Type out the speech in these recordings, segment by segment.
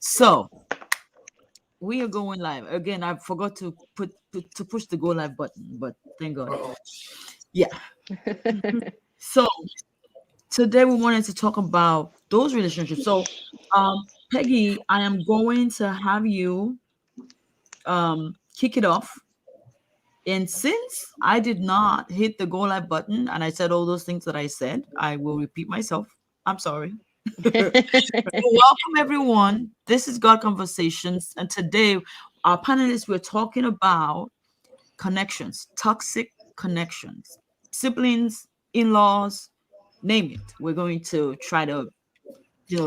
So we are going live again. I forgot to to push the go live button, but thank God. Yeah. So today we wanted to talk about those relationships. So, Peggy, I am going to have you kick it off. And since I did not hit the go live button and I said all those things that I said, I will repeat myself. I'm sorry. Welcome everyone. This is God Conversations, and today our panelists we're talking about connections, toxic connections, siblings, in-laws, name it. We're going to try to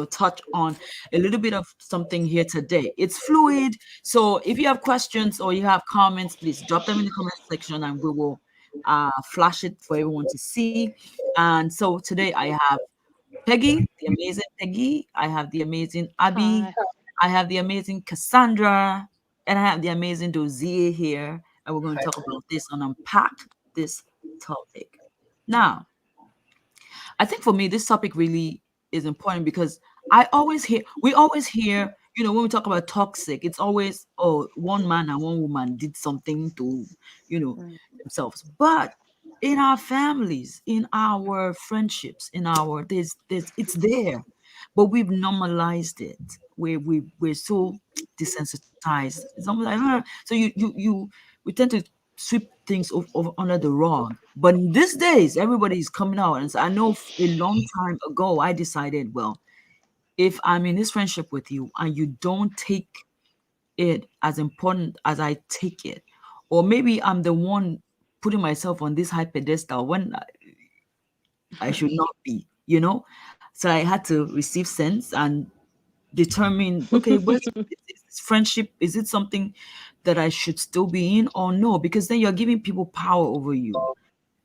touch on a little bit of something here today. It's fluid, so if you have questions or you have comments, please drop them in the comment section and we will flash it for everyone to see. And so today I have Peggy, the amazing Peggy. I have the amazing Abby. Hi. I have the amazing Cassandra. And I have the amazing Dozier here. And we're going to talk about this and unpack this topic. Now, I think for me, this topic really is important because we always hear, when we talk about toxic, it's always, oh, one man and one woman did something to, Mm. themselves. But in our families, in our friendships, it's there, but we've normalized it. We're so desensitized. It's almost like, so we tend to sweep things under the rug. But these days, everybody is coming out, and so I know a long time ago, I decided, well, if I'm in this friendship with you and you don't take it as important as I take it, or maybe I'm the one putting myself on this high pedestal when I should not be, So I had to receive sense and determine, okay, is this friendship, is it something that I should still be in or no? Because then you're giving people power over you.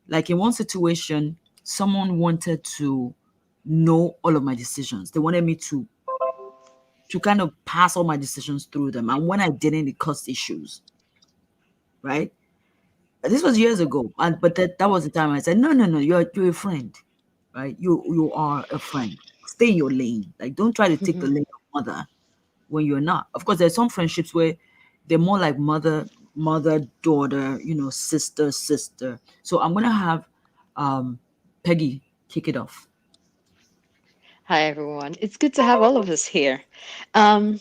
Like in one situation, someone wanted to know all of my decisions. They wanted me to kind of pass all my decisions through them. And when I didn't, it caused issues. Right? This was years ago. But that was the time I said, no, you're a friend. Right? You are a friend. Stay in your lane. Like don't try to take the lane of mother when you're not. Of course, there's some friendships where they're more like mother, daughter, sister. So I'm gonna have Peggy kick it off. Hi, everyone. It's good to have all of us here. Um,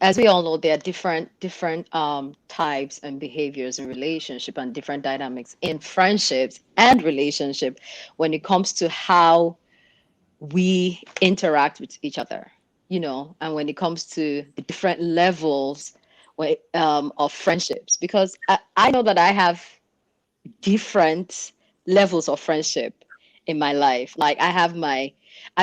as we all know, there are different types and behaviors in relationship and different dynamics in friendships and relationship when it comes to how we interact with each other, and when it comes to the different levels of friendships. Because I know that I have different levels of friendship in my life. Like I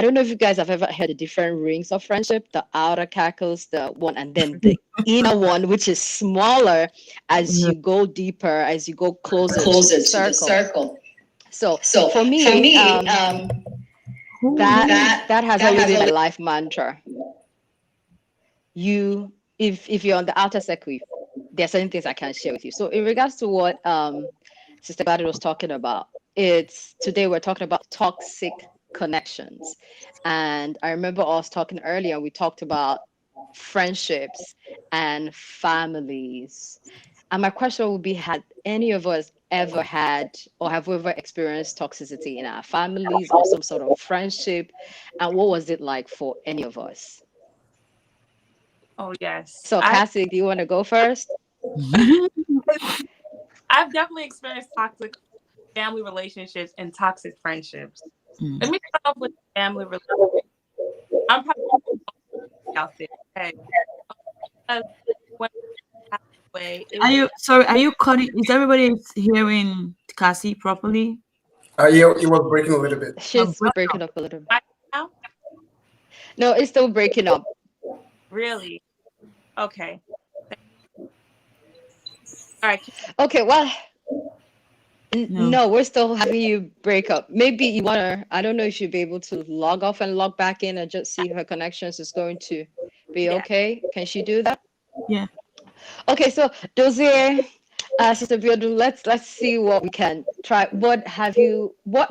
don't know if you guys have ever heard the different rings of friendship, the outer cackles, the one, and then the inner one, which is smaller as you go deeper, as you go closer to the circle. So for me, that has always been my life mantra. If you're on the outer circle, there are certain things I can't share with you. So in regards to what Sister Gladys was talking about, today we're talking about toxic connections. And I remember us talking earlier, we talked about friendships and families. And my question would be, had any of us ever had or have we ever experienced toxicity in our families or some sort of friendship? And what was it like for any of us? Oh yes, So Cassie, do you want to go first? I've definitely experienced toxic family relationships and toxic friendships. Let me start off with family relationships. I'm probably out there. Okay, because when I passed away, it Are was you sorry? Are you cutting? Is everybody hearing Cassie properly? Yeah, it was breaking a little bit. She's breaking up a little bit. right now. No, it's still breaking up. Really? Okay. All right. Okay, well, No. no, we're still having you break up. Maybe you wanna, I don't know if you'll be able to log off and log back in and just see if her connections is going to be Yeah. okay. Can she do that? Yeah. Okay, so Dozier, Sister Biodun, let's see what we can try. What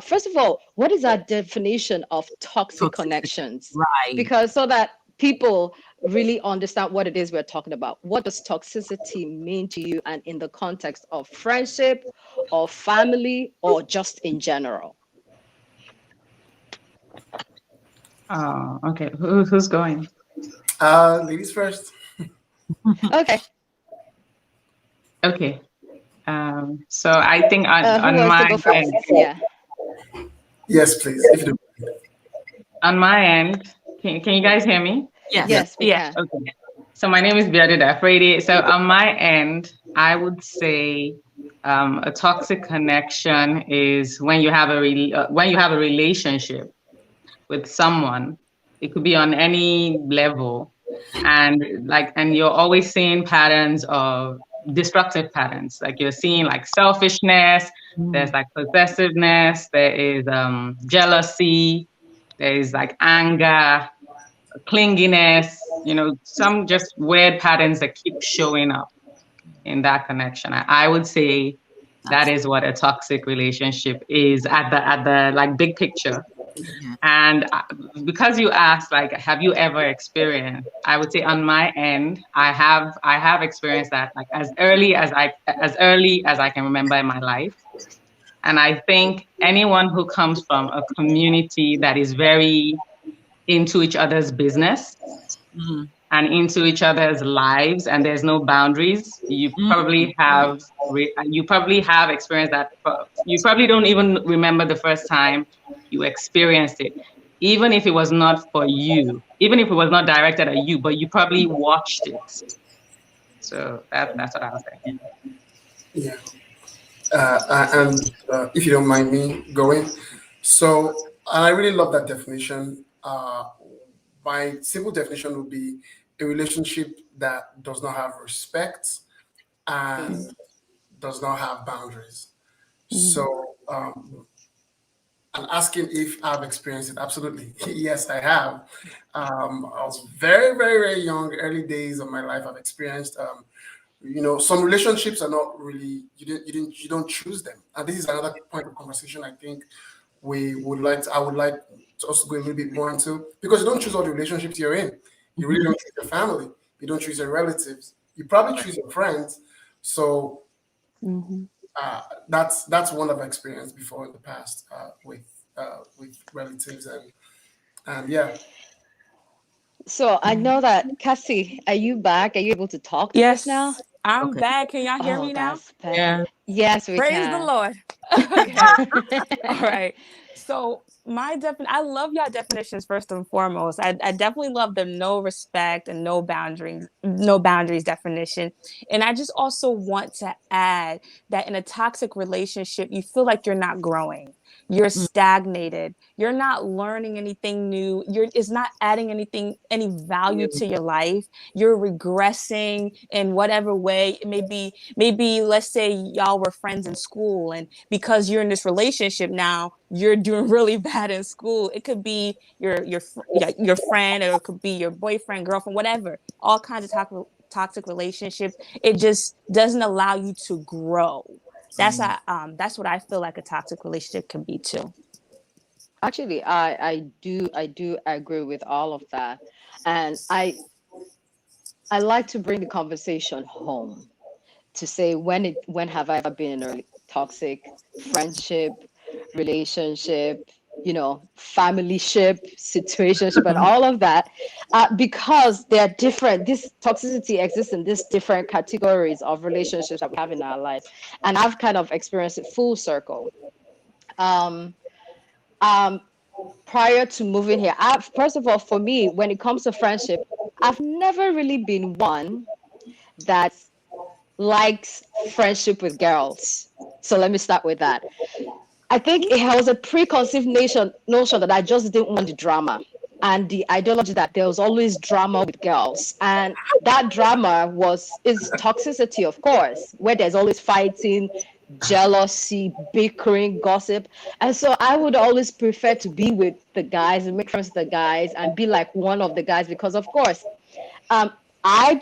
first of all, what is our definition of toxic Toxic. connections? Right. Because so that people really understand what it is we're talking about. What does toxicity mean to you, and in the context of friendship or family or just in general? Oh, okay. Who's going? Ladies first. Okay. Okay. So I think Who on wants to my go first? end, Yeah. Yes, please. If you on my end, can you guys hear me? Yes. yeah. Yes, we Yeah. can. Okay. So my name is Biadu Dafredi. So on my end, I would say a toxic connection is when you have when you have a relationship with someone. It could be on any level, and you're always seeing patterns of destructive patterns. Like you're seeing like selfishness. There's like possessiveness. There is jealousy. There is like anger, clinginess, some just weird patterns that keep showing up in that connection. I would say that That's is what a toxic relationship is at the like big picture. yeah. And because you asked, like, have you ever experienced? I would say on my end, I have experienced that like as early as I can remember in my life. And I think anyone who comes from a community that is very into each other's business Mhm. and into each other's lives, and there's no boundaries, you probably have experienced that. You probably don't even remember the first time you experienced it, even if it was not for you, even if it was not directed at you, but you probably watched it. So that's what I was saying. Yeah. And if you don't mind me going, so and I really love that definition. My simple definition would be a relationship that does not have respect and Mm. does not have boundaries. Mm. So, and asking if I've experienced it, absolutely. Yes, I have. I was very, very, very young, early days of my life. I've experienced, some relationships are not really, you don't choose them. And this is another point of conversation I think I would like to also go a little bit more into, because you don't choose all the relationships you're in. You really don't choose your family. You don't choose your relatives. You probably choose your friends. So Mhm. that's one I've experienced before in the past with relatives and yeah. So I know that, Cassie, are you back? Are you able to talk to us now? Yes, I'm Okay. back. Can y'all hear Oh, me now? that's perfect. Yeah. Yes, we Praise the can. Lord. Okay. All right. So I love y'all definitions first and foremost. I definitely love the no respect and no boundaries definition. And I just also want to add that in a toxic relationship, you feel like you're not growing. You're stagnated. You're not learning anything new. It's not adding any value to your life. You're regressing in whatever way. It may be, maybe let's say y'all were friends in school, and because you're in this relationship now, you're doing really bad in school. It could be your friend, or it could be your boyfriend, girlfriend, whatever. All kinds of toxic relationships. It just doesn't allow you to grow. That's what I feel like a toxic relationship can be too. Actually, I do agree with all of that. And I like to bring the conversation home to say, when have I ever been in a toxic friendship, relationship, family ship, situationship, and all of that, because they're different. This toxicity exists in these different categories of relationships that we have in our lives, and I've kind of experienced it full circle. Um, um, Prior to moving here, first of all, for me, when it comes to friendship, I've never really been one that likes friendship with girls. So let me start with that. I think it was a preconceived notion that I just didn't want the drama and the ideology that there was always drama with girls. And that drama is toxicity, of course, where there's always fighting, jealousy, bickering, gossip. And so I would always prefer to be with the guys and make friends with the guys and be like one of the guys, because of course, um, I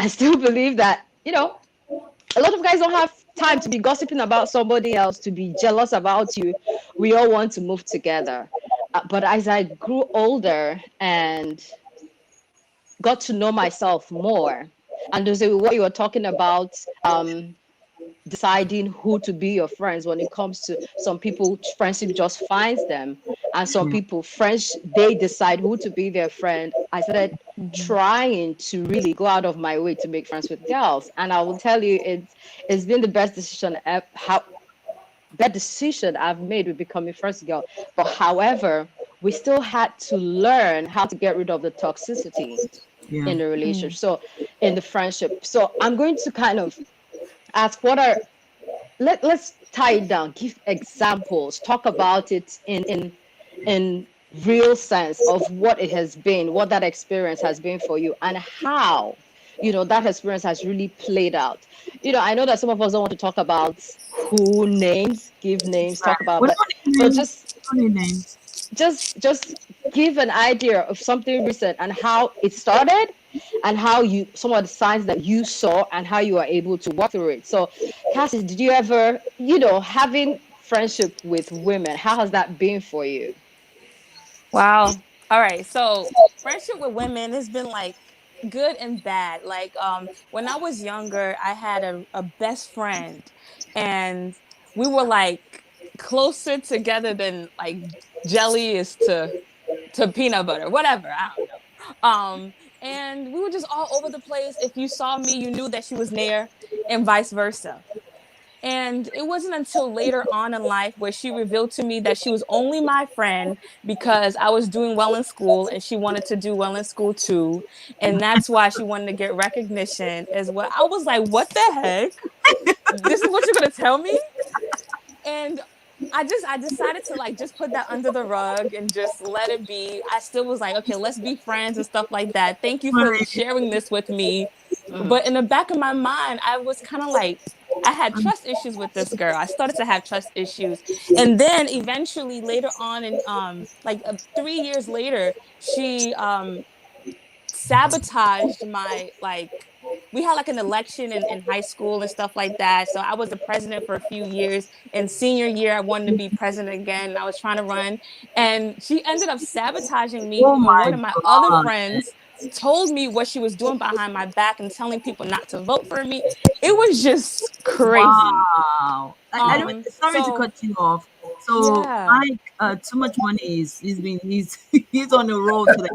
still believe that, a lot of guys don't have time to be gossiping about somebody else, to be jealous about you. We all want to move together. But as I grew older and got to know myself more. And there's what you were talking about, deciding who to be your friends. When it comes to some people, friendship just finds them, and some Yeah. people, friends, they decide who to be their friend. I started trying to really go out of my way to make friends with girls, and I will tell you, it's been the best decision how best decision I've made with becoming first girl. But however, we still had to learn how to get rid of the toxicity Yeah. in the relationship, so in the friendship. So I'm going to kind of ask, what are, let's tie it down, give examples, talk about it in real sense of what it has been, what that experience has been for you, and how, that experience has really played out. I know that some of us don't want to talk about who names, give names, talk Right. about, We but don't need names. just We don't need names. just give an idea of something recent and how it started, and how you, some of the signs that you saw, and how you are able to walk through it. So Cassie, did you ever, having friendship with women, how has that been for you? Wow. All right. So friendship with women has been like good and bad. Like when I was younger, I had a best friend, and we were like closer together than like jelly is to peanut butter, whatever. I don't know. And we were just all over the place. If you saw me, you knew that she was near, and vice versa. And it wasn't until later on in life where she revealed to me that she was only my friend because I was doing well in school and she wanted to do well in school too. And that's why she wanted to get recognition as well. I was like, what the heck? This is what you're going to tell me? And I decided to like just put that under the rug and just let it be. I still was like, okay, let's be friends and stuff like that. Thank you for Right. sharing this with me. Mm, But in the back of my mind, I was kind of like, I had trust issues with this girl. I started to have trust issues. And then eventually later on in like 3 years later, she sabotaged my like we had like an election in high school and stuff like that. So I was the president for a few years. In senior year, I wanted to be president again. I was trying to run. And she ended up sabotaging me. Oh And my one of my other God. friends told me what she was doing behind my back and telling people not to vote for me. It was just crazy. Wow. I don't, sorry to So cut you off. So yeah. Mike, too much money is he's he's on the road today.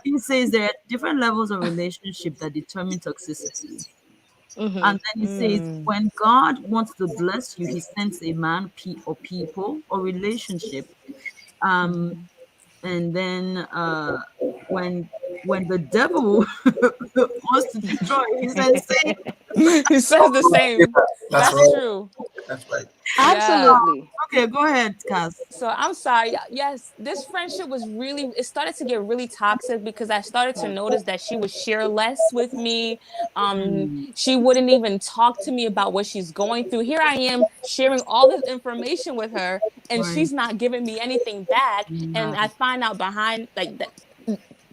He says there are different levels of relationship that determine toxicity. mm-hmm, And then he says, when God wants to bless you, he sends a man, or people, or relationship. Um, and then when the devil wants to destroy, he sends Satan. He says the Yeah, same. that's That's right. true. That's right. Yeah. absolutely. Okay, go ahead, Cass. So I'm sorry. Yes, this friendship was really, it started to get really toxic because I started to notice that she would share less with me. Mm, She wouldn't even talk to me about what she's going through. Here I am sharing all this information with her, and right. she's not giving me anything back. And No, I find out behind like that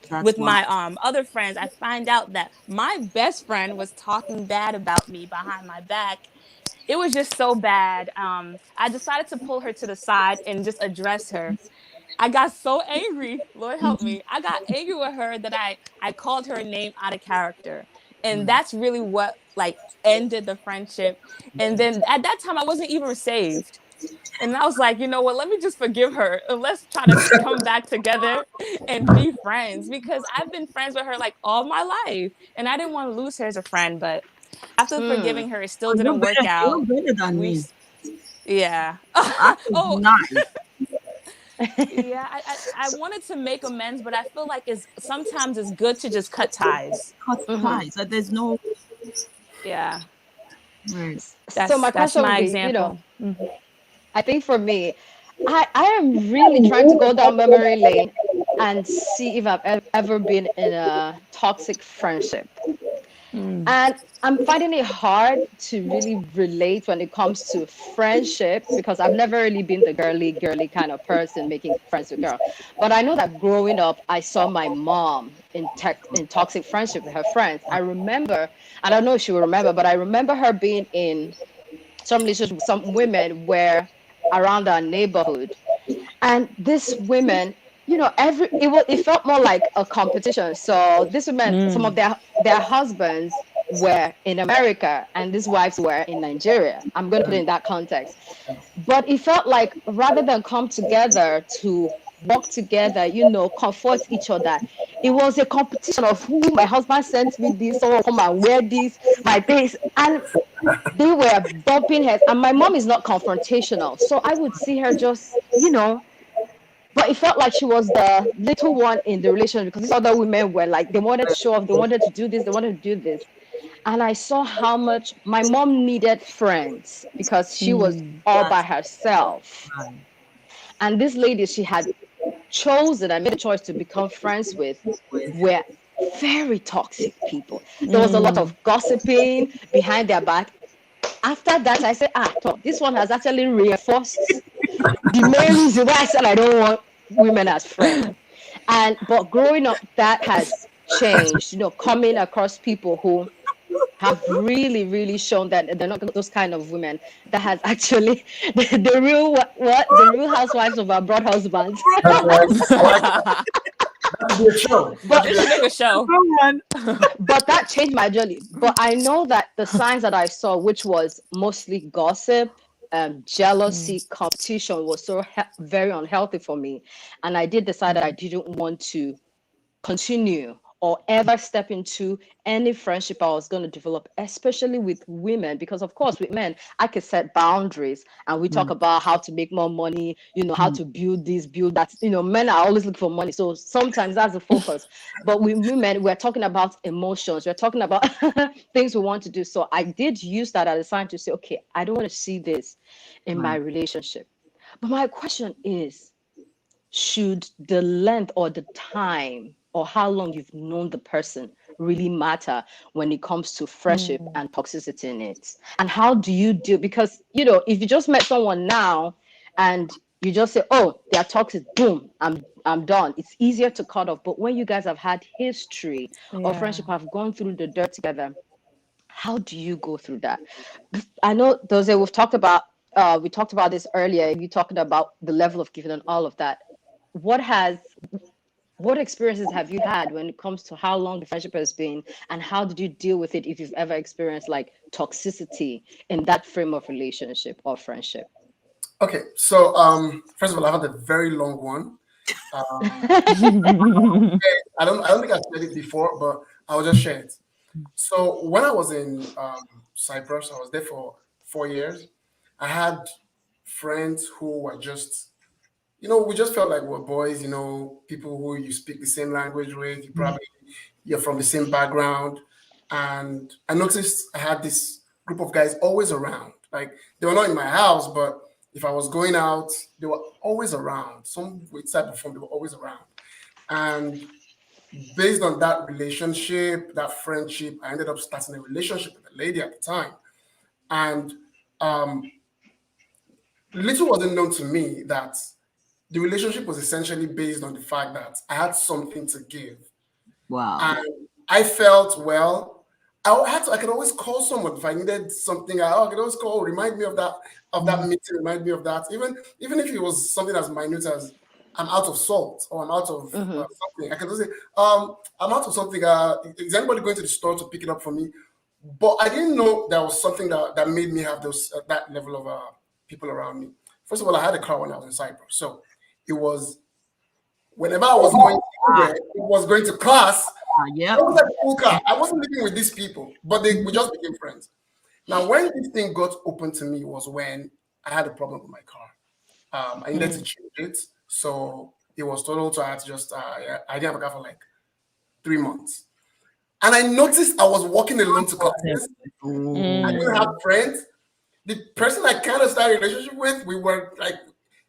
that's with why. my other friends, I find out that my best friend was talking bad about me behind my back. It was just so bad. I decided to pull her to the side and just address her. I got so angry, Lord help Mhm. me. I got angry with her that I called her name out of character. And Mm, that's really what like ended the friendship. And then at that time I wasn't even saved. And I was like, you know what, let me just forgive her and let's try to come back together and be friends because I've been friends with her like all my life. And I didn't want to lose her as a friend, but after Mm. forgiving her, it still oh, didn't work you're out. better than We, me. yeah. That is Oh, nice. yeah. I wanted to make amends, but I feel like it's sometimes it's good to just cut ties. Cut Mm-hmm. ties. That there's no Yeah. right. So my That's question would my be, example. I think for me, I am really trying to go down memory lane and see if I've ever been in a toxic friendship. Mm. And I'm finding it hard to really relate when it comes to friendship because I've never really been the girly kind of person making friends with girls. But I know that growing up, I saw my mom in toxic friendship with her friends. I remember, I don't know if she will remember, but I remember her being in some relationship with some women where around our neighborhood. And these women, it felt more like a competition. So this women, some of their husbands were in America and these wives were in Nigeria. I'm going to put it in that context. But it felt like rather than come together to work together, comfort each other, it was a competition of who my husband sent me this, someone come and wear this, my things. And they were bumping heads. And my mom is not confrontational. So I would see her just, but it felt like she was the little one in the relationship because these other women were like, they wanted to show off, they wanted to do this, they wanted to do this. And I saw how much my mom needed friends because she was all by That's herself. right. And this lady she had chosen and made a choice to become friends with With were very toxic people. There was a lot of gossiping behind their back. After that, I said, this one has actually reinforced the main reason why I said I don't want women as friends. But growing up, that has changed, coming across people who have really, really shown that they're not those kind of women that has actually the real the real housewives of our broad husbands. That's right. I like that to be a show. That But They to be should a make a show. but that changed my journey. But I know that the signs that I saw, which was mostly gossip, jealousy, competition, was so very unhealthy for me. And I did decide that I didn't want to continue or ever step into any friendship I was going to develop, especially with women, because of course with men I could set boundaries and we talk about how to make more money, how to build this, build that. Men are always looking for money, so sometimes that's the focus. But with women, we're talking about emotions, we're talking about things we want to do. So I did use that as a sign to say, okay, I don't want to see this in my Right. relationship. But my question is, should the length or the time or how long you've known the person really matter when it comes to friendship and toxicity in it? And how do you deal? Because, if you just met someone now and you just say, oh, they're toxic, boom, I'm done. It's easier to cut off. But when you guys have had history of Yeah. friendship, have gone through the dirt together, how do you go through that? I know, Dose, we talked about this earlier. You talking about the level of giving and all of that. What has what experiences have you had when it comes to how long the friendship has been, and how did you deal with it if you've ever experienced like toxicity in that frame of relationship or friendship? Okay, so first of all, I had a very long one. Um, I don't think I've said it before, but I'll just share it. So when I was in Cyprus, I was there for 4 years. I had friends who were just, we just felt like we're boys. People who you speak the same language with. You're from the same background, and I noticed I had this group of guys always around. Like they were not in my house, but if I was going out, they were always around. Some with type of form, they were always around, and based on that relationship, that friendship, I ended up starting a relationship with a lady at the time. And um, little wasn't known to me that the relationship was essentially based on the fact that I had something to give. Wow. And I felt, well, I could always call someone if I needed something. I could always call, remind me of that meeting, remind me of that. Even if it was something as minute as I'm out of salt or I'm out of something, I could just say, I'm out of something. Is anybody going to the store to pick it up for me? But I didn't know there was something that made me have those that level of people around me. First of all, I had a car when I was in Cyprus, so it was whenever I was going anywhere, it was going to class. Yeah. I was at a cool car. I wasn't living with these people, but we just became friends. Now, when this thing got open to me was when I had a problem with my car. I needed to change it, so it was total. So I had to just I didn't have a car for like 3 months, and I noticed I was walking alone to classes. I didn't have friends. The person I kind of started a relationship with, we were like,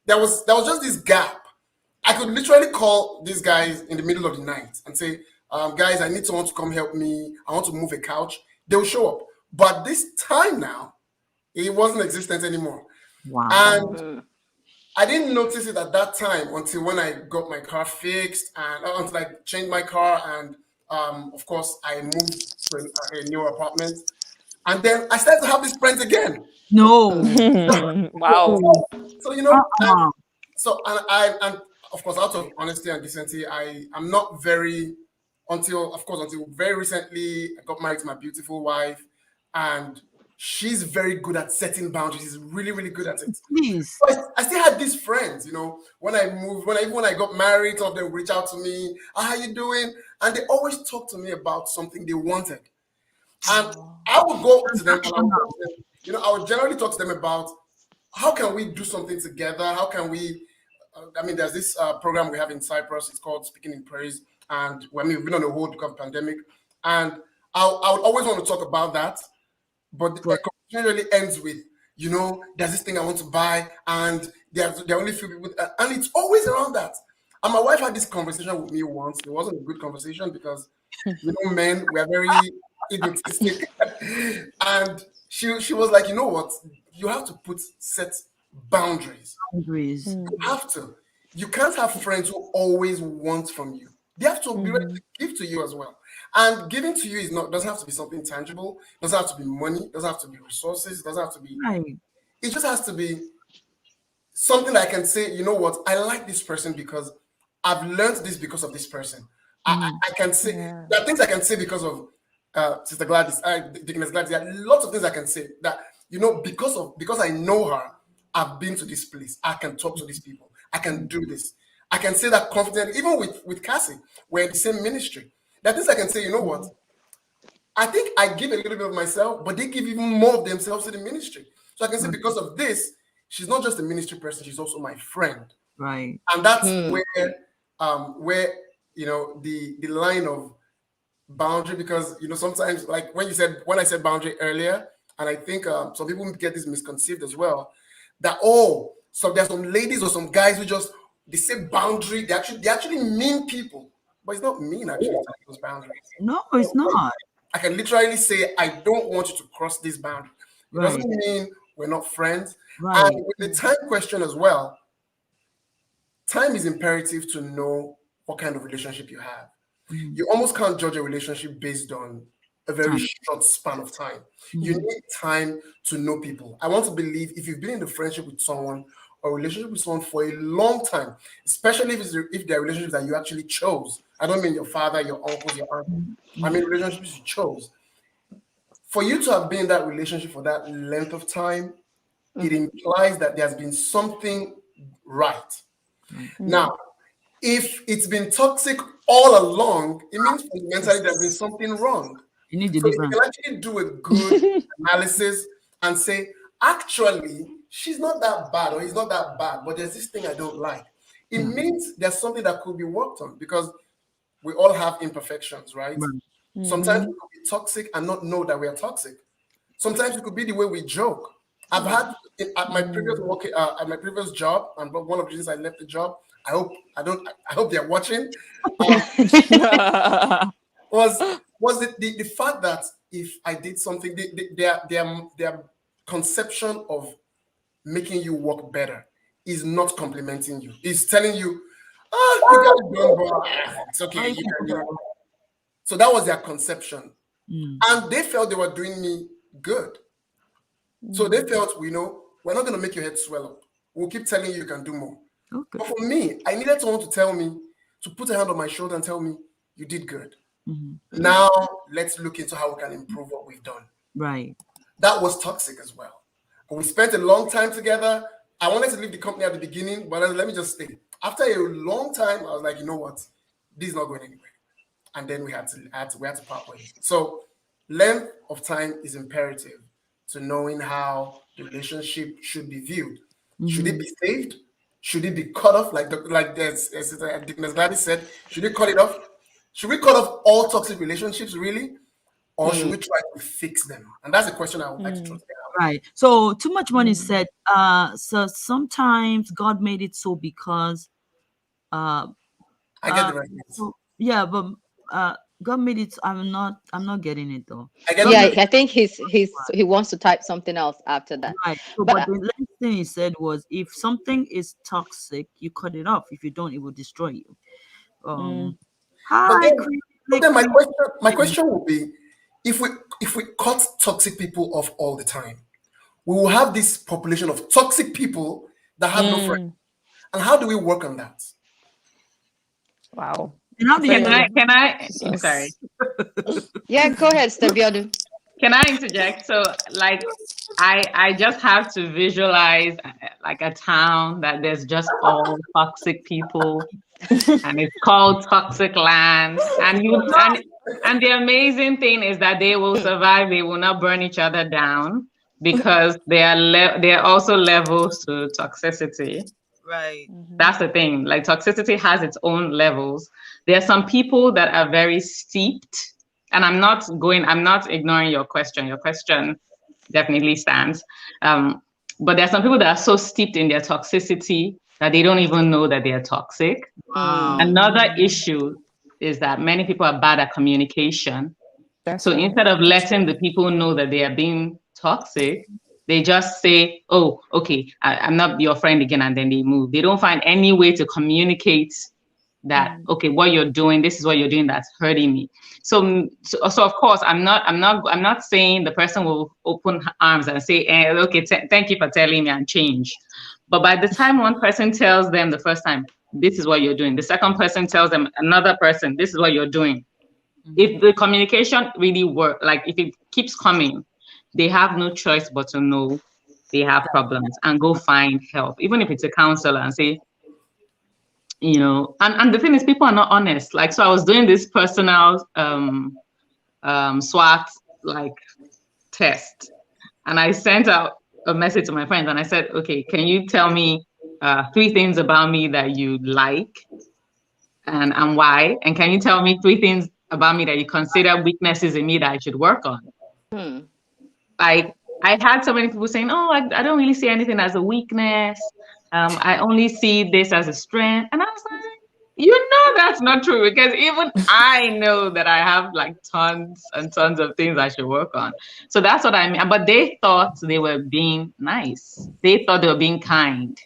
there was just this gap. I could literally call these guys in the middle of the night and say, guys, I need someone to come help me. I want to move a couch. They'll show up. But this time now, it wasn't existent anymore. Wow. And I didn't notice it at that time until when I got my car fixed and until I changed my car. And of course, I moved to a new apartment. And then I started to have these friends again. No. Wow. So, Uh-uh. so and of course, out of honesty and decency, I'm not very until very recently I got married to my beautiful wife, and she's very good at setting boundaries. She's really, really good at it. Please. But I still had these friends, when I moved, when I got married, some of them reach out to me, how you doing? And they always talk to me about something they wanted. And I would go to them and I would talk to them, I would generally talk to them about how can we do something together? How can we, there's this program we have in Cyprus, it's called Speaking in Praise. And we've been on a hold because of the pandemic. And I would always want to talk about that. But the conversation really ends with, there's this thing I want to buy, and there are only few people, and it's always around that. And my wife had this conversation with me once. It wasn't a good conversation because, men, we are very egotistic. And she was like, you know what? You have to set boundaries. You have to. You can't have friends who always want from you. They have to be ready to give to you as well. And giving to you doesn't have to be something tangible, doesn't have to be money, doesn't have to be resources, doesn't have to be. It just has to be something that I can say, you know what, I like this person because I've learned this because of this person. I can say, there are things I can say because of Sister Gladys, Deaconess Gladys. There are lots of things I can say that, because I know her, I've been to this place. I can talk to these people. I can do this. I can say that confidently, even with Cassie, we're in the same ministry. There are things I can say, you know what? I think I give a little bit of myself, but they give even more of themselves to the ministry. So I can say because of this, she's not just a ministry person, she's also my friend. Right. And that's where the line of boundary, because sometimes, like when I said boundary earlier, and I think some people get this misconceived as well, that so there's some ladies or some guys who they say boundary, they actually mean people, but it's not mean actually to those boundaries. No, it's not. I can literally say I don't want you to cross this boundary. It doesn't mean we're not friends. Right. And with the time question as well, time is imperative to know what kind of relationship you have. You almost can't judge a relationship based on a very short span of time. You need time to know people. I want to believe if you've been in a friendship with someone or relationship with someone for a long time, especially if they're relationships that you actually chose. I don't mean your father, your uncles, your aunt. I mean relationships you chose. For you to have been in that relationship for that length of time, it implies that there's been something right. Now, if it's been toxic all along, it means fundamentally there's been something wrong. You need So you can actually do a good analysis and say, actually, she's not that bad or he's not that bad, but there's this thing I don't like. It means there's something that could be worked on, because we all have imperfections, right? Sometimes we could be toxic and not know that we are toxic. Sometimes it could be the way we joke. I've had at my previous work, at my previous job, and one of the reasons I left the job, I hope they're watching. Was the fact that if I did something, their conception of making you work better is not complimenting you. It's telling you, you got it done, but it's okay. So that was their conception. And they felt they were doing me good. So they felt, we're not going to make your head swell up. We'll keep telling you can do more. Okay. But for me, I needed someone to tell me, to put a hand on my shoulder and tell me, you did good. Now, let's look into how we can improve what we've done. Right. That was toxic as well. We spent a long time together. I wanted to leave the company at the beginning, but let me just stay. After a long time, I was like, you know what? This is not going anywhere. And then we had to part ways. So length of time is imperative to knowing how the relationship should be viewed. Should it be saved? Should it be cut off? Like Deaconess Gladys said, should we cut it off? Should we cut off all toxic relationships, really? Or should we try to fix them? And that's a question I would like to throw there. Right. So too much money said. So sometimes God made it so because I get the right things. Yeah, but God made it. I'm not getting it though. I think he wants to type something else after that. Right. So, but the last thing he said was, if something is toxic, you cut it off. If you don't, it will destroy you. But then my question would be, if we cut toxic people off all the time, we will have this population of toxic people that have no friends. And how do we work on that? Wow. And how do you Can I? Can I? Yes. Sorry. Yeah, go ahead, Stebiadu. Can I interject? So, like, I just have to visualize like a town that there's just all toxic people, and it's called Toxic Land. And the amazing thing is that they will survive. They will not burn each other down because there are also levels to toxicity. right? That's the thing. Like toxicity has its own levels. There are some people that are very steeped, and I'm not ignoring your question. Your question definitely stands. But there are some people that are so steeped in their toxicity that they don't even know that they are toxic. Wow. Another issue is that many people are bad at communication. That's So right. instead of letting the people know that they are being toxic, they just say, oh, okay, I'm not your friend again, and then they move. They don't find any way to communicate that, okay, what you're doing, this is what you're doing that's hurting me. So of course, I'm not saying the person will open arms and say, okay, thank you for telling me and change. But by the time one person tells them the first time, this is what you're doing, the second person tells them, another person, this is what you're doing. If the communication really works, like if it keeps coming, they have no choice but to know they have problems and go find help, even if it's a counselor, and say, and the thing is, people are not honest. Like, so I was doing this personal SWOT like test, and I sent out a message to my friends, and I said, okay, can you tell me 3 things about me that you like and why? And can you tell me 3 things about me that you consider weaknesses in me that I should work on? Like, I had so many people saying, oh, I don't really see anything as a weakness. I only see this as a strength. And I was like, that's not true, because even I know that I have like tons and tons of things I should work on. So that's what I mean. But they thought they were being nice. They thought they were being kind.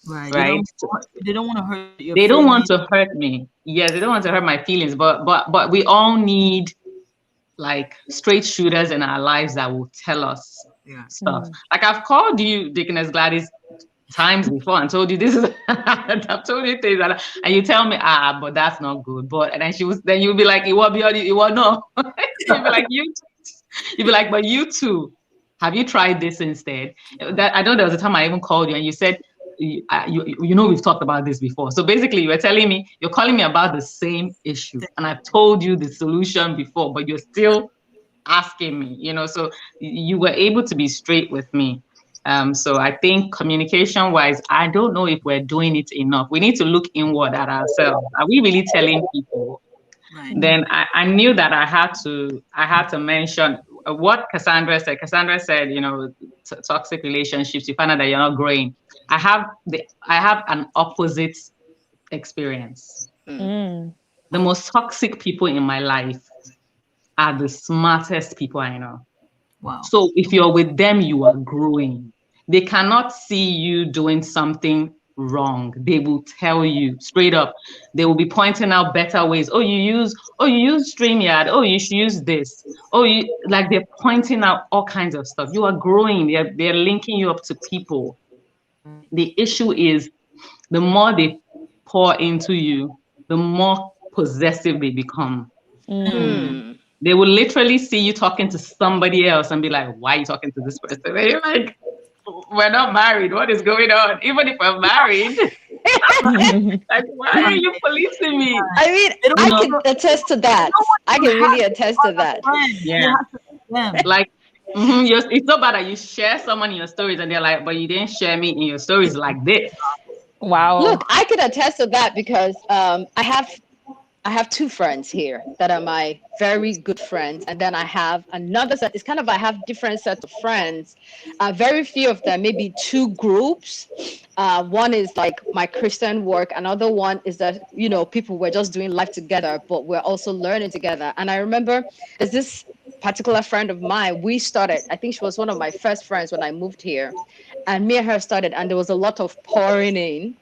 Right. Right. They don't want to hurt your They feelings. don't want to hurt me. Yes, they don't want to hurt my feelings. But we all need like straight shooters in our lives that will tell us stuff. Like, I've called you, Deaconess Gladys, times before and told you this is I've told you things and you tell me, but that's not good. And then you'll be like, it will no. You'll be like, but you too, have you tried this instead? That I know there was a time I even called you and you said, we've talked about this before. So basically you're calling me about the same issue, and I've told you the solution before, but you're still asking me, so you were able to be straight with me. So I think communication wise, I don't know if we're doing it enough. We need to look inward at ourselves. Are we really telling people? Right. Then I knew that I had to mention what Cassandra said. Cassandra said, toxic relationships, you find out that you're not growing. I have an opposite experience. The most toxic people in my life are the smartest people I know. Wow. So if you're with them, you are growing. They cannot see you doing something wrong. They will tell you straight up. They will be pointing out better ways. You use StreamYard. You should use this. They're pointing out all kinds of stuff. You are growing. They're linking you up to people. The issue is, the more they pour into you, the more possessive they become. They will literally see you talking to somebody else and be like, why are you talking to this person? And you're like, we're not married. What is going on? Even if we're married, like, why are you policing me? I mean, I can attest to that. I can really attest to that. Yeah. Like, it's so bad that you share someone in your stories and they're like, but you didn't share me in your stories like this. Wow. Look, I can attest to that because I have 2 friends here that are my very good friends. And then I have another set. It's kind of, I have different sets of friends. Very few of them, maybe 2 groups. One is like my Christian work. Another one is that, people were just doing life together, but we're also learning together. And I remember there's this particular friend of mine. We started, I think she was one of my first friends when I moved here. And me and her started, and there was a lot of pouring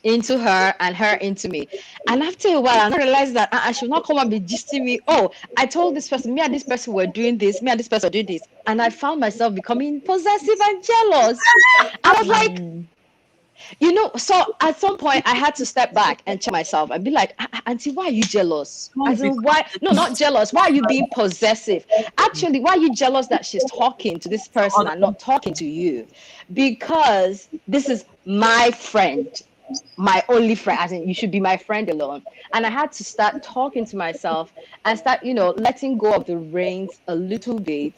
into her and her into me. And after a while, I realized that I should not come and be gisting me. Oh, I told this person, me and this person were doing this, me and this person were doing this. And I found myself becoming possessive and jealous. I was like, You know, so at some point I had to step back and check myself and be like, Auntie, why are you jealous? No, As in, because why? No, not jealous. Why are you being possessive? Actually, why are you jealous that she's talking to this person other and not talking to you? Because this is my friend, my only friend. As in, you should be my friend alone. And I had to start talking to myself and start, letting go of the reins a little bit.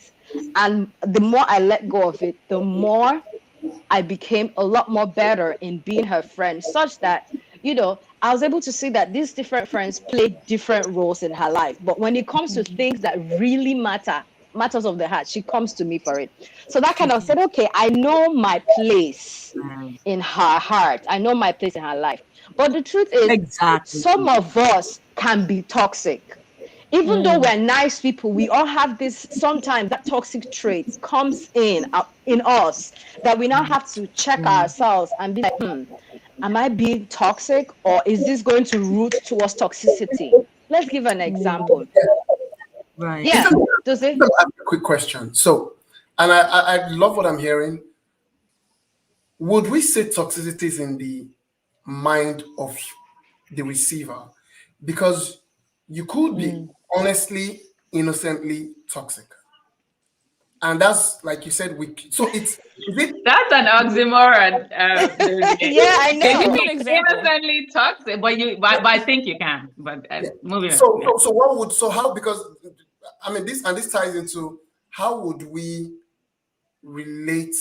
And the more I let go of it, the more I became a lot more better in being her friend, such that, I was able to see that these different friends play different roles in her life. But when it comes to things that really matters of the heart, she comes to me for it. So that kind of said, okay, I know my place in her heart. I know my place in her life. But the truth is, exactly. some of us can be toxic. Even though we're nice people, we all have this, sometimes that toxic trait comes in us, that we now have to check ourselves and be like, am I being toxic, or is this going to root towards toxicity? Let's give an example. Right. Yeah, Let me does it? ask a quick question. So, and I love what I'm hearing. Would we say toxicity is in the mind of the receiver? Because you could be honestly, innocently toxic. And that's like you said, we so it's is it That's an oxymoron. Yeah, I Because you Give know. me can an example. innocently toxic, but I think you can. But yeah. moving on. So Yeah. so so what would so how because I mean this ties into how would we relate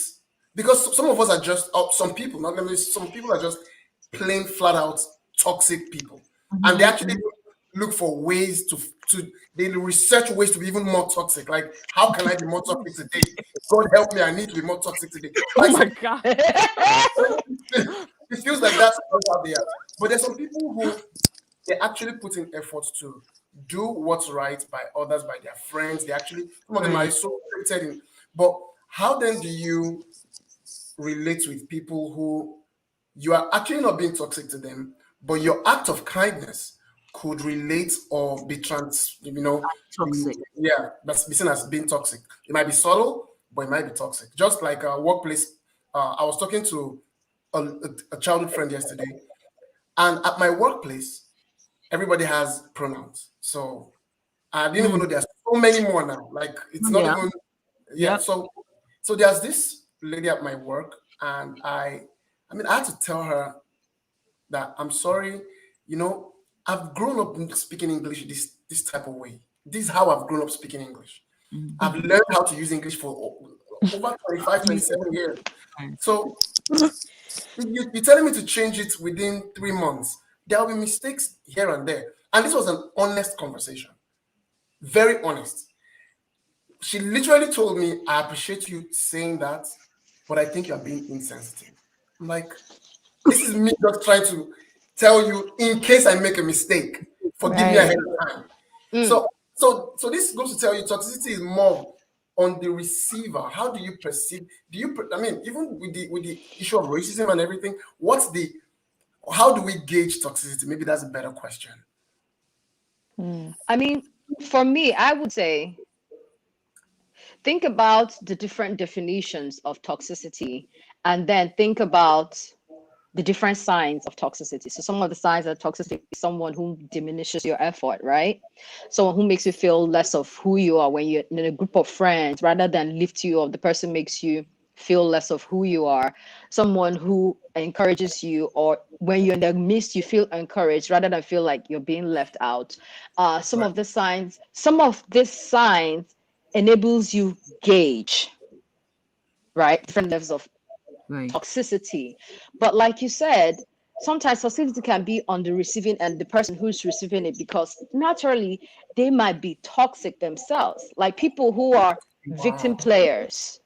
because some of us are just some people, not let me some people are just plain flat out toxic people. And they actually look for ways to they research ways to be even more toxic. Like, how can I be more toxic today? God help me, I need to be more toxic today. Oh Like my some god. it feels like that's how they are. But there's some people who they actually put in effort to do what's right by others, by their friends. They actually some of them are Right. so created in. But how then do you relate with people who you are actually not being toxic to them, but your act of kindness could relate or be Toxic. yeah, that's be seen as being toxic. It might be subtle, but it might be toxic. Just like a workplace. I was talking to a childhood friend yesterday, and at my workplace, everybody has pronouns. So I didn't even know there's so many more now. Like it's not Yeah. even yeah. Yep. So there's this lady at my work, and I mean I had to tell her that I'm sorry, I've grown up speaking English this type of way. This is how I've grown up speaking English. I've learned how to use English for over 25, You- 27 years. right. So you're telling me to change it within 3 months. There will be mistakes here and there. And this was an honest conversation. Very honest. She literally told me, I appreciate you saying that, but I think you're being insensitive. I'm like, this is me just trying to tell you in case I make a mistake, forgive me Right. ahead of time. So this goes to tell you toxicity is more on the receiver. How do you perceive? I mean, even with the issue of racism and everything, how do we gauge toxicity? Maybe that's a better question. I mean, for me, I would say, think about the different definitions of toxicity, and then think about the different signs of toxicity. So some of the signs of toxicity is someone who diminishes your effort, right? Someone who makes you feel less of who you are when you're in a group of friends, rather than lift you up, the person makes you feel less of who you are. Someone who encourages you, or when you're in the midst, you feel encouraged rather than feel like you're being left out. Right. Some of these signs enables you gauge, right? Different levels of Right. toxicity. But like you said, sometimes toxicity can be on the receiving end, the person who's receiving it, because naturally they might be toxic themselves. Like people who are victim Wow. players,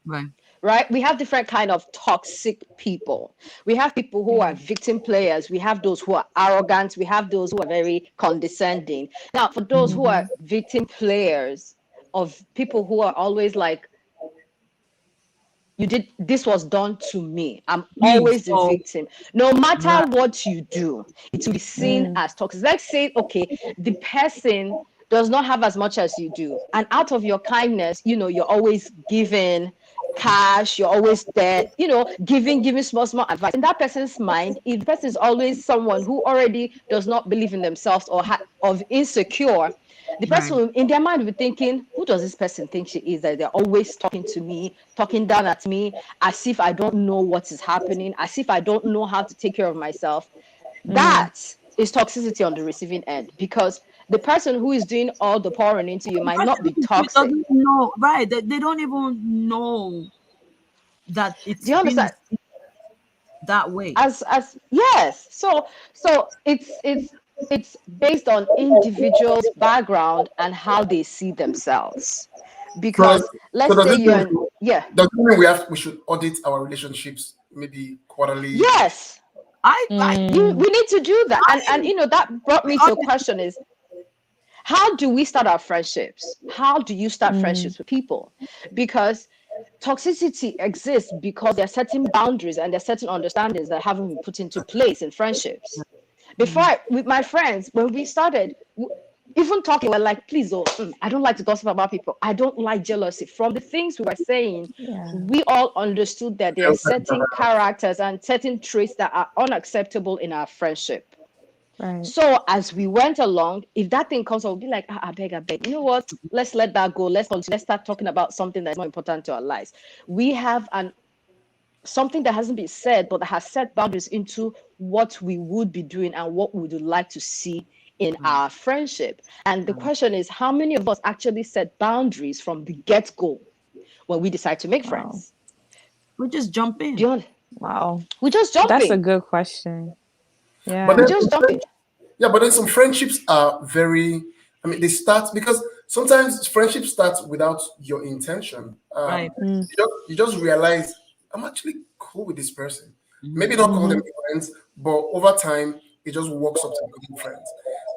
Right. right? We have different kind of toxic people. We have people who are victim players. We have those who are arrogant. We have those who are very condescending. Now, for those who are victim players, of people who are always like, you did this was done to me, I'm Me. always the So victim. No right. matter what you do, it will be seen as toxic. Let's say, okay, the person does not have as much as you do, and out of your kindness, you're always giving cash, you're always there, giving small advice. In that person's mind, if the person is always someone who already does not believe in themselves or of insecure, the Right. person in their mind will be thinking, who does this person think she is, that they're always talking to me, talking down at me, as if I don't know what is happening, as if I don't know how to take care of myself. That is toxicity on the receiving end, because the person who is doing all the pouring into you The might person not be who toxic. doesn't know, right? They don't even know that Do it's you been understand? received that way. As yes, so it's based on individuals' background and how they see themselves. So, Because so let's does say it mean yeah, does it mean we should audit our relationships maybe quarterly? yes, I we need to do that. And that brought we me to a question: is how do we start our friendships? How do you start friendships with people? Because toxicity exists because there are certain boundaries and there are certain understandings that haven't been put into place in friendships. Before with my friends, when we started, even talking, we're like, please, I don't like to gossip about people. I don't like jealousy. From the things we were saying, Yeah. we all understood that there are certain characters and certain traits that are unacceptable in our friendship. Right. So as we went along, if that thing comes up, we'll be like, I beg. You know what? Let's let that go. Let's start talking about something that's more important to our lives. We have something that hasn't been said, but that has set boundaries into what we would be doing and what we would like to see in right, our friendship. And the right. question is, how many of us actually set boundaries from the get-go when we decide to make Wow. friends? We just jump Do you in. want? Wow. We just jump That's a in. good question. But We Yeah. then just jump in. yeah, but then some friendships are very. I mean, they start because sometimes friendship starts without your intention. Right. You just realize I'm actually cool with this person. Mm-hmm. Maybe not call them friends, but over time it just walks up to becoming friends.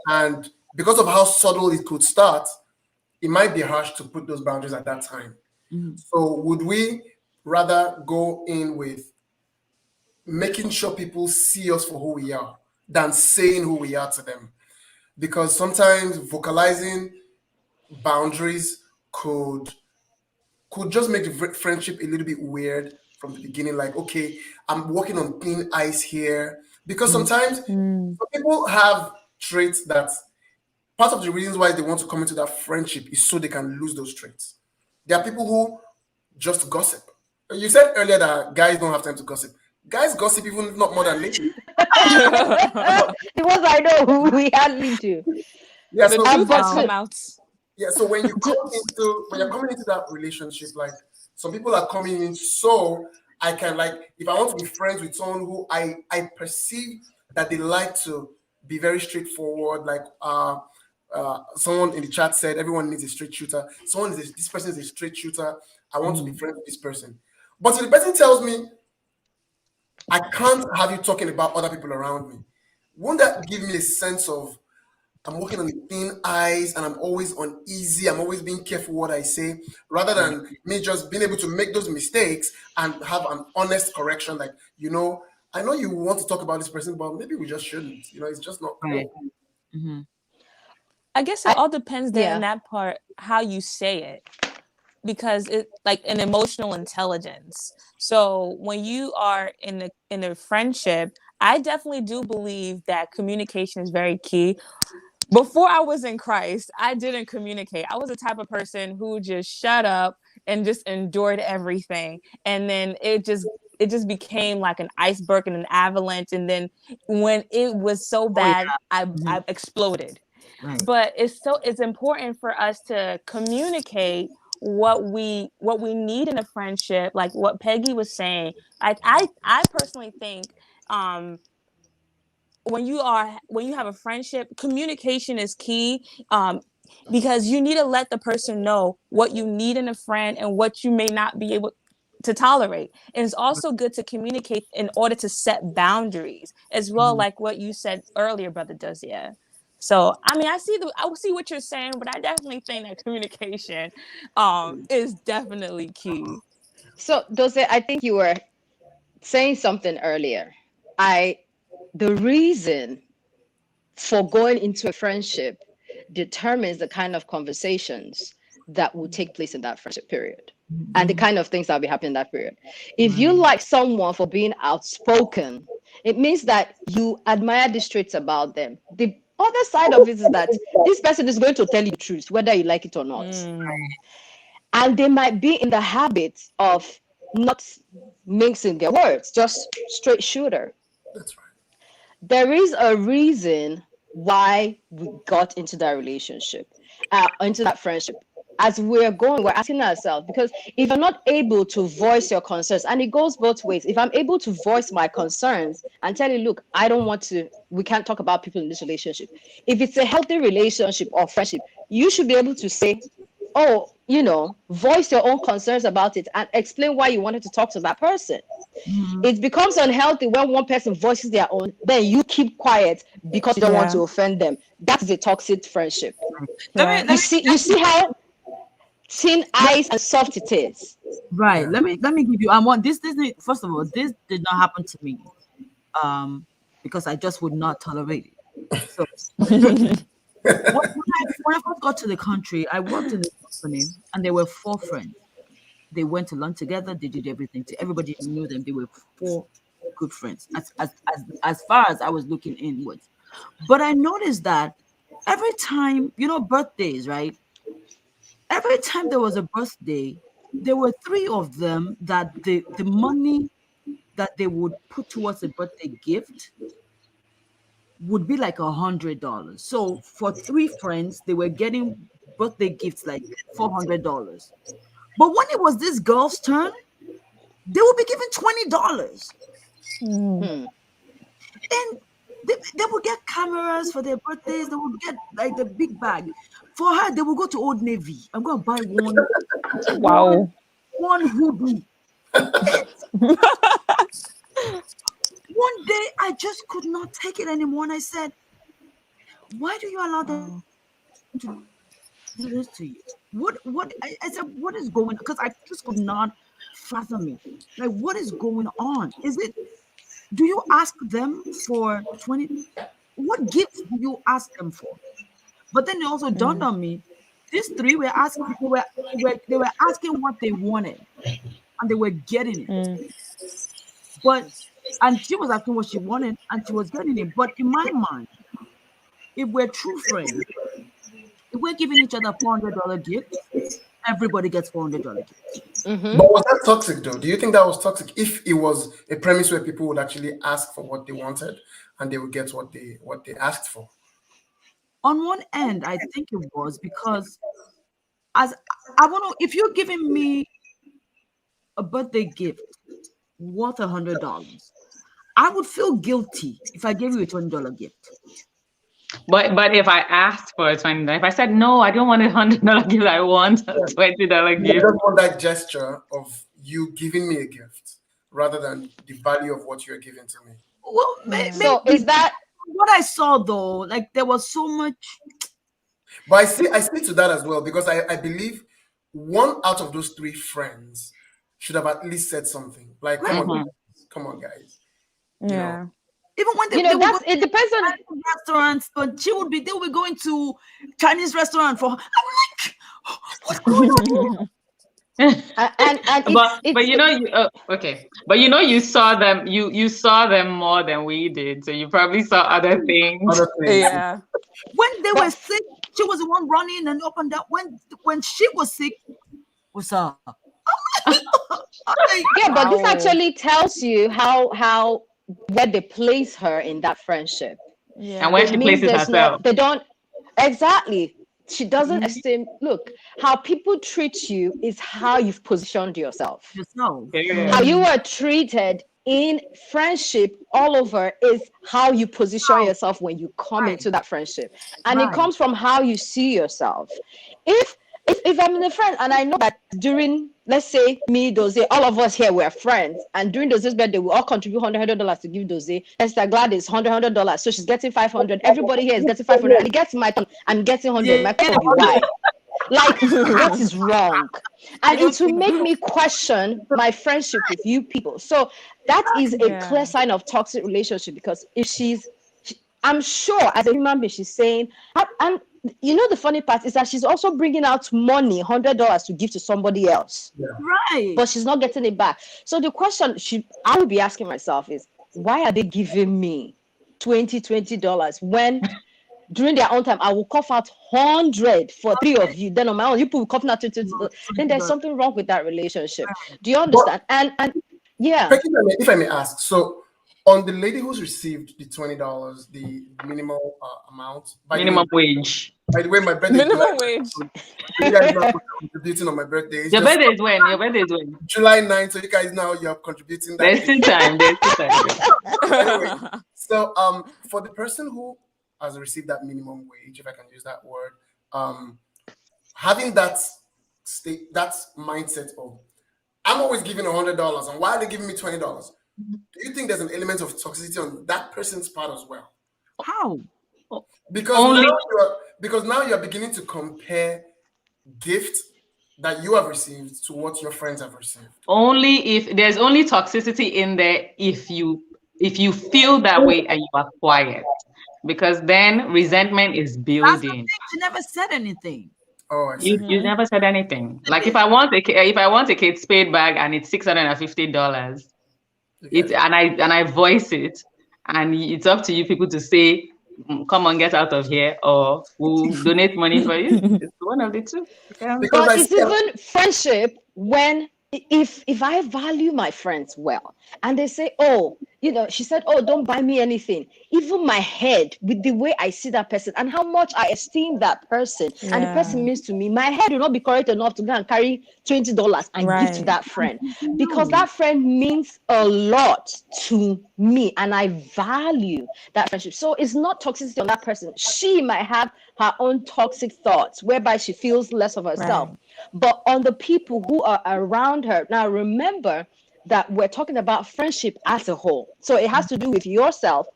And because of how subtle it could start, it might be harsh to put those boundaries at that time. Mm-hmm. So would we rather go in with making sure people see us for who we are than saying who we are to them? Because sometimes vocalizing boundaries could just make the friendship a little bit weird from the beginning. Like, okay, I'm walking on thin ice here. Because sometimes some people have traits that part of the reasons why they want to come into that friendship is so they can lose those traits. There are people who just gossip. You said earlier that guys don't have time to gossip. Guys gossip even if not more than ladies. The ones I know who we hardly do. Yeah, The so truth But has come out. yeah, so when you're coming into that relationship, like some people are coming in, so I can, like, if I want to be friends with someone who I perceive that they like to be very straightforward, like someone in the chat said everyone needs a straight shooter. This person is a straight shooter. I want to be Mm-hmm. friends with this person. But if the person tells me I can't have you talking about other people around me, won't that give me a sense of I'm walking on thin ice and I'm always uneasy. I'm always being careful what I say, rather Right. than me just being able to make those mistakes and have an honest correction. Like, I know you want to talk about this person, but maybe we just shouldn't. It's just not Right. cool. Mm-hmm. I guess it I all depends then in yeah. that part how you say it, because it like an emotional intelligence. So when you are in a friendship, I definitely do believe that communication is very key. Before I was in Christ, I didn't communicate. I was the type of person who just shut up and just endured everything. And then it just became like an iceberg and an avalanche. And then when it was so Oh bad, yeah. I Mm-hmm. I exploded. Right. But it's important for us to communicate what we need in a friendship, like what Peggy was saying. Like I personally think um when you have a friendship, communication is key, because you need to let the person know what you need in a friend and what you may not be able to tolerate. And it's also good to communicate in order to set boundaries as well, Mm-hmm. like what you said earlier, brother does. Yeah. So I mean, I see what you're saying, but I definitely think that communication is definitely key. So Dose, I think you were saying something earlier. I The reason for going into a friendship determines the kind of conversations that will take place in that friendship period. and the Mhm. kind of things that'll be happening in that period. If you Right. like someone for being outspoken, it means that you admire these traits about them. The other side of it is that this person is going to tell you the truth, whether you like it or not. Mm. And they might be in the habit of not mixing their words, just straight shooter. That's right. There is a reason why we got into that relationship, into that friendship. As we're going, we're asking ourselves, because if you're not able to voice your concerns, and it goes both ways. If I'm able to voice my concerns and tell you, look, I don't want to, we can't talk about people in this relationship. If it's a healthy relationship or friendship, you should be able to say, oh, voice your own concerns about it and explain why you wanted to talk to that person. Mhm. It becomes unhealthy when one person voices their own, then you keep quiet because you don't want Yeah. to offend them. That is a toxic friendship. Let me Right. let You see how thin me ice and soft it is. right. Yeah. Let me give you. I want this. First of all, this did not happen to me. Because I just would not tolerate it. So when I first got to the country, I worked in the company, and there were four friends. They went to lunch together. They did everything. To everybody knew them. They were four good friends. As far as I was looking inwards, but I noticed that every time, birthdays, right? Every time there was a birthday, there were three of them that the money that they would put towards a birthday gift would be like $100. So for three friends, they were getting birthday gifts like $400. But when it was this girl's turn, they would be given $20. Mm. Hmm. And they would get cameras for their birthdays. They would get like the big bag. For her, they would go to Old Navy. I'm gonna buy one, Wow. one hoodie. And one day I just could not take it anymore. And I said, why do you allow them Wow. to do this to you? I said, what is going on? Because I just could not fathom it. Like, what is going on? Do you ask them for 20? What gifts do you ask them for? But then it also dawned Mm. on me, these three were asking, they were asking what they wanted, and they were getting it. Mm. But and she was asking what she wanted, and she was getting it. But in my mind, if we're true friends, if we're giving each other $400 gifts, everybody gets $400 gifts. Mm-hmm. But was that toxic though? Do you think that was toxic? If it was a premise where people would actually ask for what they wanted and they would get what they asked for. On one end, I think it was because as I want to, if you're giving me a birthday gift worth $100, I would feel guilty if I gave you a $20 gift. But if I asked for a $20, if I said no, I don't want $100 gift, I want a $20 I gift. just want that gesture of you giving me a gift rather than the value of what you're giving to me. Well, Yeah. So maybe is that what I saw though, like there was so much. But I see to that as well because I believe one out of those three friends should have at least said something. Like, Right. come on, guys. You know, Yeah. Even when they would go that's to it depends on Chinese restaurants, but they would be going to Chinese restaurant for. I'm like, what's going on? and But okay, but you saw them, you saw them more than we did, so you probably saw other things. other things. Yeah. When they were but sick, she was the one running and up and down. When she was sick, what's up? yeah, but this Wow. actually tells you how where they place her in that friendship. And Yeah. where It she means places there's no, herself. they don't, exactly. She doesn't Mhm. esteem, look, how people treat you is how you've positioned yourself. Yourself. How Yeah. you Mm. are treated in friendship all over is how you position Oh, yourself when you come right, into that friendship. And it right. comes from how you see yourself. If if I'm in a friend and I know that during, let's say me, Doze, all of us here were friends, and during Doze's birthday, we all contribute $100 to give Doze. Esther Gladys $100, so she's getting 500. Everybody here is getting 500, and it gets my turn. I'm getting 100. My Yeah, question will be why? Like, what is wrong? I And it don't will think make me question my friendship with you people. So that is a clear Yeah. sign of toxic relationship, because if I'm sure as a human being, she's saying, and you know, the funny part is that she's also bringing out money, $100 to give to somebody else, Right. but she's not getting it back. So the question I would be asking myself is, why are they giving me $20 when during their own time I will cough out 100 for three of you, then on my own you people will cough out 20. No, Then there's $20. something wrong with that relationship. Right. Do you But understand? And yeah, Becky, if I may ask, so on the lady who's received the $20, the minimal amount. Minimum wage. By the way, my birthday is July. Minimum wage. So you guys know I'm contributing on my birthday. It's Your just birthday is when? Your birthday is when? July 9th. So you guys know you're contributing that. There's still time. There's still time. Anyway, so for the person who has received that minimum wage, if I can use that word, having that that mindset of I'm always giving $100, and why are they giving me $20? Do you think there's an element of toxicity on that person's part as well? How? Because now you're beginning to compare gifts that you have received to what your friends have received. Only if there's only toxicity in there if you feel that way and you are quiet, because then resentment is That's the building. thing. She never said anything. Oh, I see. You never said anything. Like if I want a Kate Spade bag and it's $650, and I voice it, and it's up to you people to say, come on, get out of here, or we'll donate money for you. It's one of the two. Yeah. but it's even friendship when if I value my friends well and they say, oh, you know, she said, oh, don't buy me anything. Even my head, with the way I see that person and how much I esteem that person and the person means to me, my head will not be correct enough to go and carry $20 and give to that friend, because that friend means a lot to me and I value that friendship. So it's not toxicity on that person. She might have her own toxic thoughts whereby she feels less of herself. But on the people who are around her. Now, remember that we're talking about friendship as a whole. So it has to do with yourself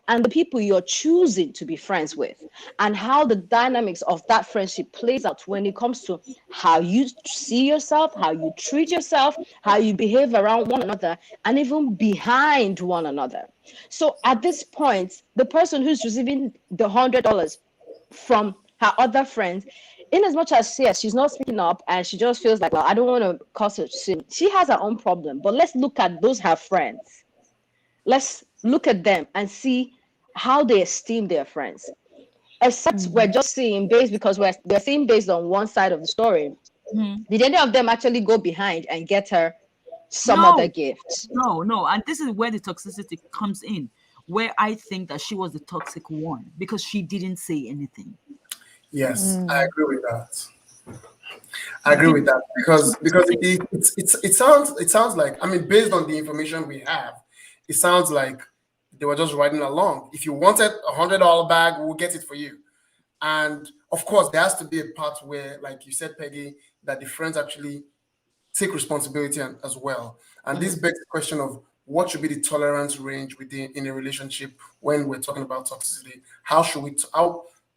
and the people you're choosing to be friends with, and how the dynamics of that friendship plays out when it comes to how you see yourself, how you treat yourself, how you behave around one another, and even behind one another. So at this point, the person who's receiving the $100 from her other friends, in as much as yes, she's not speaking up and she just feels like, well, I don't want to cause a sin. She has her own problem. But let's look at those her friends. Let's look at them and see how they esteem their friends. Except we're just seeing based because we're seeing based on one side of the story. Did any of them actually go behind and get her some other gift? No. And this is where the toxicity comes in, where I think that she was the toxic one because she didn't say anything. Yes, I agree with that. I agree with that because it sounds like, I mean, based on the information we have, it sounds like they were just riding along. If you wanted $100 bag, we'll get it for you. And of course, there has to be a part where, like you said, Peggy, that the friends actually take responsibility as well. And this begs the question of what should be the tolerance range within in a relationship when we're talking about toxicity. How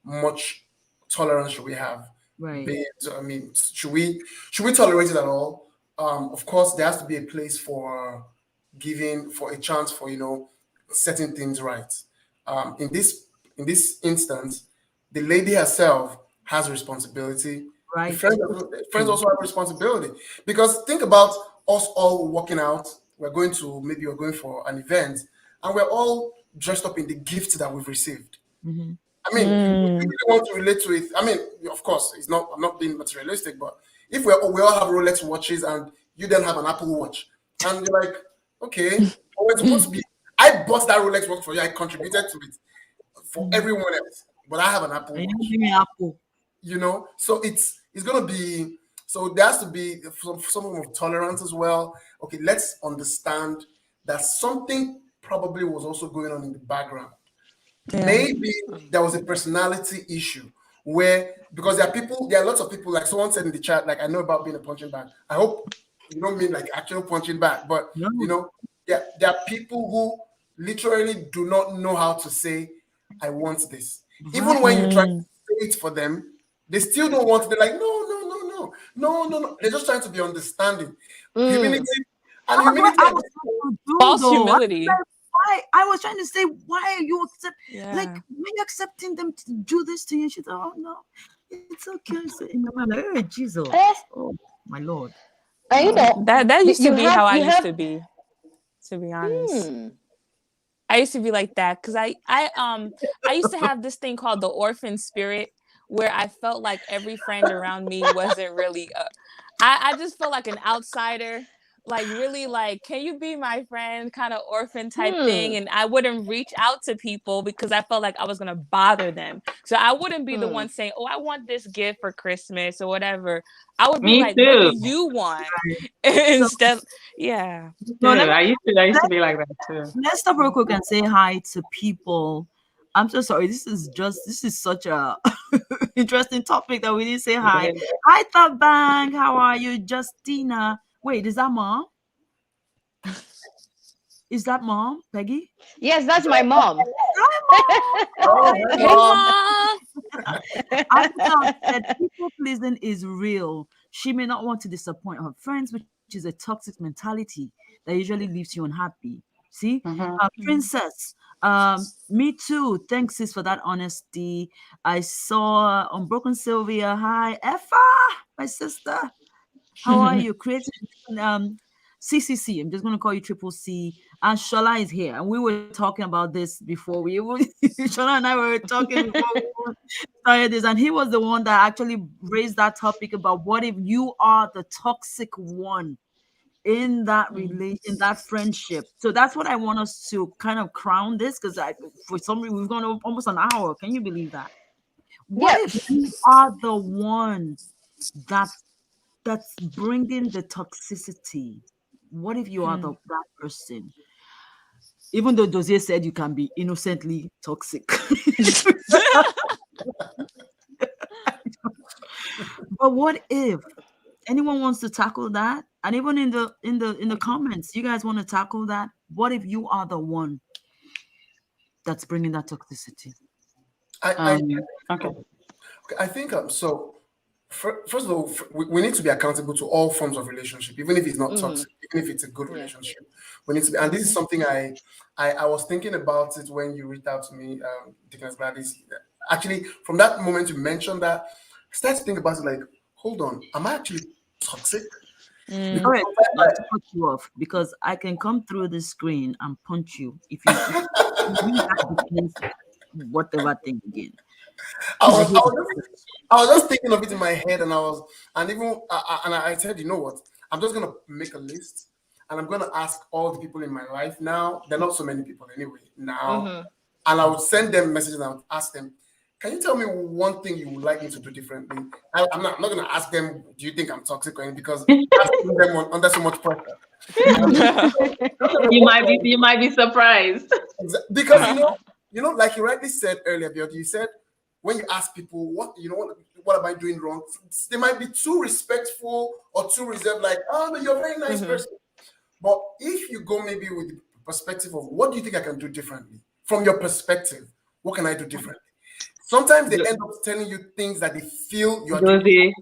much tolerance should we have? Right. I mean, should we tolerate it at all? Of course, there has to be a place for giving, for a chance for setting things right. In this instance, the lady herself has responsibility. Right. The friends also have responsibility, because think about us all walking out. We're going for an event, and we're all dressed up in the gifts that we've received. I mean, if you really want to relate to it, I mean, of course, I'm not being materialistic, but if we all have Rolex watches and you then have an Apple Watch, and you're like, okay, we're supposed to be, I bought that Rolex watch for you, I contributed to it for everyone else, but I have an Apple Watch. Give me Apple. So it's going to be, so there has to be some form of tolerance as well. Okay, let's understand that something probably was also going on in the background. Maybe there was a personality issue because there are lots of people, like someone said in the chat, like, I know about being a punching bag. I hope you don't mean like actual punching bag, but there are people who literally do not know how to say, I want this. Even when you try to say it for them, they still don't want it. They're like, no. They're just trying to be understanding. Humility and humility. False humility. I was trying to say, why are you like, Yeah. why are you accepting them to do this to you? And she said, oh no, it's okay. So in my mind, like, hey, Eh, Jesus, oh my Lord. and you know, That used to you be how have I you used have to be, to be honest. hmm. I used to be like that because I used to have this thing called the orphan spirit where I felt like every friend around me wasn't really I just felt like an outsider, like really like, can you be my friend, kind of orphan type thing. Hmm. And I wouldn't reach out to people because I felt like I was gonna bother them. So I wouldn't be the Hmm. one saying, oh, I want this gift for Christmas or whatever. I would be Me like, what do too. you want? So Instead, yeah. Me no, too. I used to be like that too. let's stop real quick and say hi to people. I'm so sorry. This is such a interesting topic that we didn't say hi. Yeah. Hi, Thought Bank. How are you, Justina? Wait, is that mom? Is that mom, Peggy? Yes, that's my mom. Hi, Oh, mom. hi, Hey, mom. mom. Abigail said people pleasing is real. She may not want to disappoint her friends, which is a toxic mentality that usually leaves you unhappy. See, Mhm. Princess, me too. Thanks, sis, for that honesty. I saw Unbroken Sylvia. Hi, Effa, my sister. How are you? Creative CCC. I'm just going to call you Triple C. And Shola is here. And we were talking about this before we even, Shola and I were talking before we started this. And he was the one that actually raised that topic about what if you are the toxic one in that in that friendship. So that's what I want us to kind of crown this, because I for some reason we've gone almost an hour. Can you believe that? What Yep. if you are the one that that's bringing the toxicity? What if you are that person? Even though Dozier said you can be innocently toxic. But what if anyone wants to tackle that? And even in the comments, you guys want to tackle that? What if you are the one that's bringing that toxicity? I, I, Okay. I think so. First of all, we need to be accountable to all forms of relationship, even if it's not Hmm. toxic, even if it's a good Yeah. relationship. We need to be, and this is something I was thinking about it when you reached out to me, Dickens Gladys. Actually, from that moment you mentioned that, I started to think about it like, hold on, am I actually toxic? All Because right, sometimes not to cut you off, because I can come through the screen and punch you if you use that defense whatever thing again. I I was, I hate was it. I was just thinking of it in my head, and even, I said, you know what? I'm just gonna make a list, and I'm gonna ask all the people in my life now. They're not so many people anyway now, Hmm. and I would send them messages and I would ask them, "Can you tell me one thing you would like me to do differently?" I'm not gonna ask them, "Do you think I'm toxic?" or anything, because that's putting them under so much pressure. Um, You might be surprised. because like you rightly said earlier, Biot, you said when you ask people what am I doing wrong, they might be too respectful or too reserved, like, oh no, you're a very nice Hmm. person. But if you go maybe with the perspective of what do you think I can do differently, from your perspective, what can I do differently? Sometimes they end up telling you things that they feel you are doing.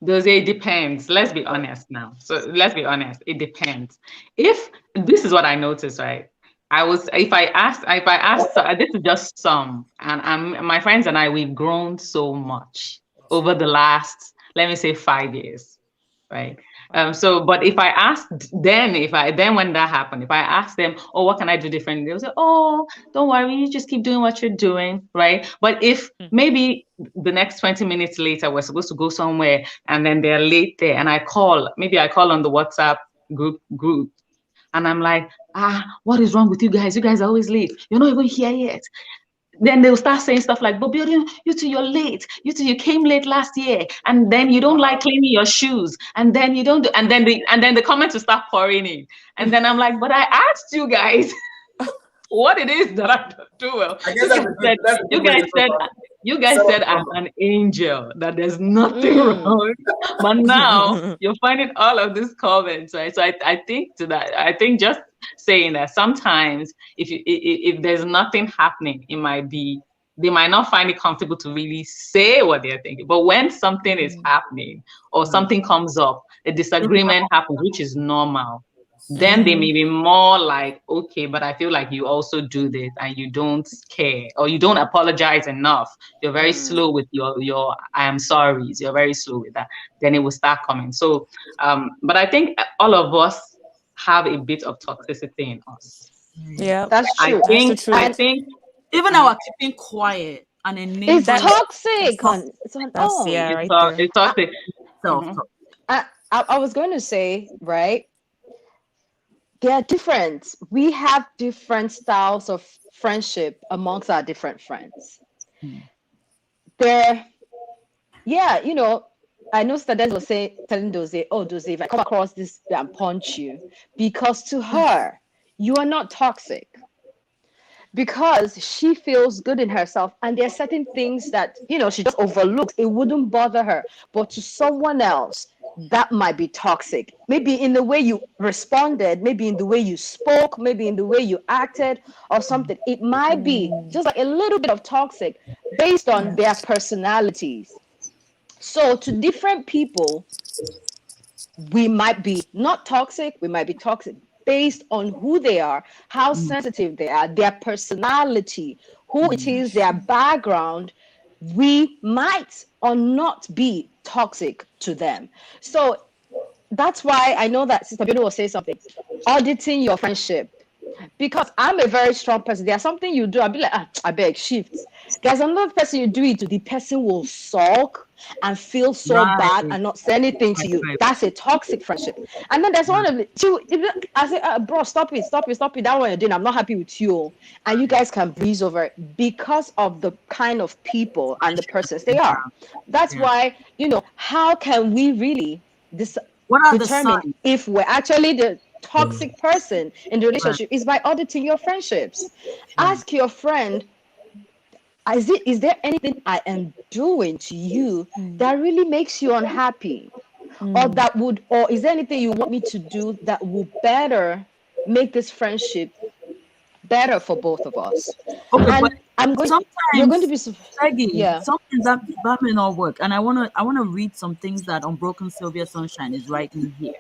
Does it depends. Let's be honest now. So let's be honest. It depends. If this is what I noticed, right? If I asked, so this is just some, and my friends and I, we've grown so much over the last, let me say, 5 years, right? But if I asked then, when that happened, if I asked them, oh, what can I do differently? They'll say, oh, don't worry, you just keep doing what you're doing, right? But if maybe the next 20 minutes later, we're supposed to go somewhere and then they're late there, and maybe I call on the WhatsApp group, and I'm like, what is wrong with you guys? You guys are always late. You're not even here yet. Then they'll start saying stuff like, but you two, you're late. You two, you came late last year, and then you don't like cleaning your shoes, and then you don't do, and then the comments will start pouring in, and then I'm like, but I asked you guys what it is that I don't do well. I guess that's a You good way guys to said, go about it. you guys Set up said I'm front. an angel, that there's nothing Mm. wrong. But now you're finding all of these comments, right? So I think to that, I think just saying that sometimes if there's nothing happening, they might not find it comfortable to really say what they're thinking. But when something is happening or Right. something comes up, a Think about disagreement happens, which is normal. then they may be more like, okay, but I feel like you also do this and you don't care or you don't apologize enough. You're very slow with your I am sorries. You're very slow with that. Then it will start coming. So, but I think all of us have a bit of toxicity in us. Yeah, That's I true. that's the think, I truth. And think, Even uh-huh. our keeping quiet and it's enabling That toxic talk on its own. that's yeah, It's right there. it's toxic. self Mhm. talk. I was going to say, right? They are different. We have different styles of friendship amongst our different friends. Mm. They're, yeah, I know Stades was saying, telling Dose, oh, Dose, if I come across this and punch you, because to her, you are not toxic. Because she feels good in herself and there are certain things that she just overlooks, it wouldn't bother her, but to someone else that might be toxic, maybe in the way you responded, maybe in the way you spoke, maybe in the way you acted or something. It might be just like a little bit of toxic based on their personalities. So to different people, we might be not toxic, we might be toxic based on who they are, how Mm. sensitive they are, their personality, who it is, their background. We might or not be toxic to them. So that's why I know that Sister Beauty will say something. Auditing your friendship, because I'm a very strong person. There's something you do, I'll be like, I beg, shift. There's another person you do it to, the person will sulk and feel so bad Right, and not say anything to right, you. right, That's a toxic friendship. And then there's one right. of the two, I say, bro, stop it, stop it, stop it. That one you're doing, I'm not happy with you. And you guys can breeze over it because of the kind of people and the persons they are. That's Yeah. why, how can we really What are the determine signs? if we're actually the toxic person in the Right, relationship is by auditing your friendships. right. Ask your friend, is there anything I am doing to you that really makes you unhappy? Or is there anything you want me to do that will better make this friendship better for both of us? Okay, but And you're going to sometimes, be, Peggy, yeah. sometimes that may not work. And I wanna read some things that Unbroken Sylvia Sunshine is writing here.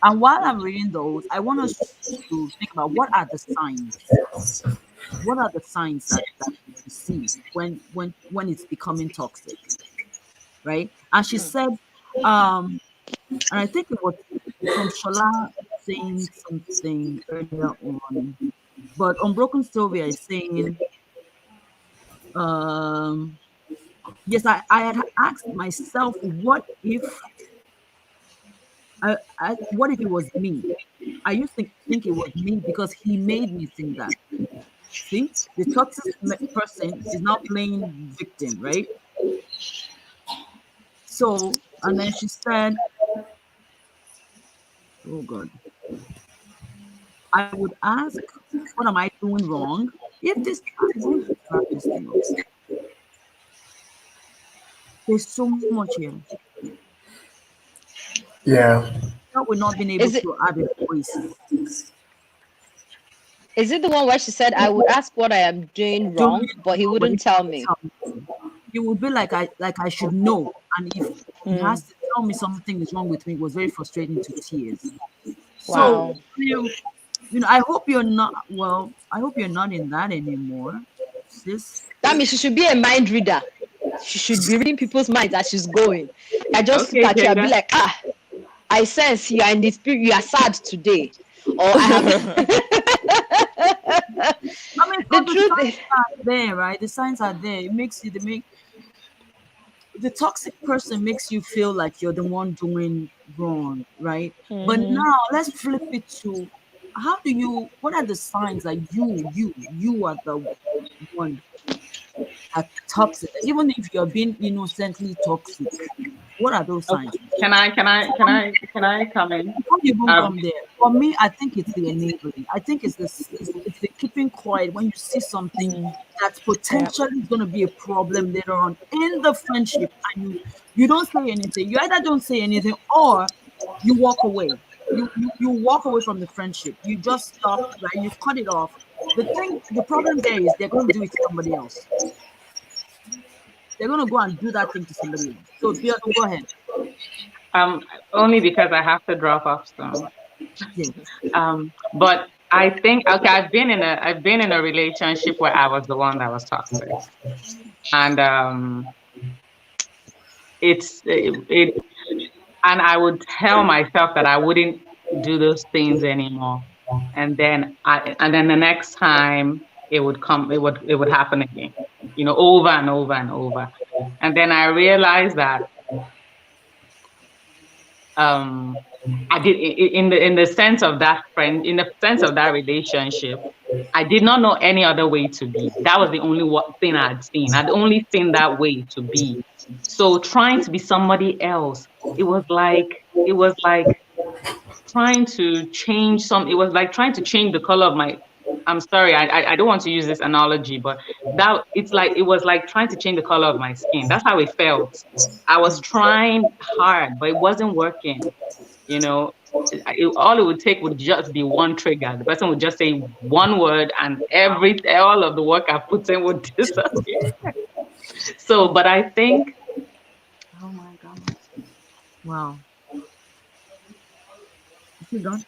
And while I'm reading those, I want us to think about what are the signs. What are the signs that you see when it's becoming toxic, right? And she said, um, and I think it was from Shola saying something earlier on, but Unbroken Sylvia is saying, um, yes, I had asked myself, what if it was me? I used to think it was me because he made me think that. See, the toxic person is now playing victim, right? So, and then she said, "Oh God, I would ask, what am I doing wrong? If this, I'm going to grab this thing up. There's so much here. Yeah. That we're not being able Is it to add a voice. is it the one where she said I would ask what I am doing Doing wrong, but he wrong, but he wouldn't tell won't me? tell me. It would be like I should know. And if he has to tell me something is wrong with me, it was very frustrating to tears. So, Wow. I hope you're not, well, I hope you're not in that anymore, sis. That means she should be a mind reader. She should be reading people's minds as she's going. I just look Okay, at you and be Jada. like, I sense you are in the spirit, you are sad today. Or I have I mean, the because the truth is, signs are there, right? The signs are there. The toxic person makes you feel like you're the one doing wrong, right? But now let's flip it to, what are the signs that you are the one that toxic, even if you're being innocently toxic? What are those Okay. signs? Can I come in? Before you even Um, come there, for me, I think it's the enabling. I think it's the keeping quiet when you see something that's Yeah. potentially going to be a problem later on in the friendship, and you don't say anything. You either don't say anything or you walk away. You walk away from the friendship. You just stop, right? You cut it off. The problem there is they're going to do it to somebody else. They're going to go and do that thing to somebody else. So, Biodun, go ahead. only because I have to drop off soon. Yes. But I think, okay, I've been in a relationship where I was the one that was toxic, and it and I would tell myself that I wouldn't do those things anymore, and then the next time it would happen again, over and over and over, and then I realized that um I did in the sense of that friend, in the sense of that relationship, I did not know any other way to be. That was the only thing I'd seen. I'd only seen that way to be. So trying to be somebody else, it was like trying to change it was like trying to change the color of my, I'm sorry, I don't want to use this analogy, but it was like trying to change the color of my skin. That's how it felt. I was trying hard, but it wasn't working. You know, all it would take would just be one trigger. The person would just say one word, and all of the work I put in would disappear. So, but I think, oh my God, Wow. Is she gone?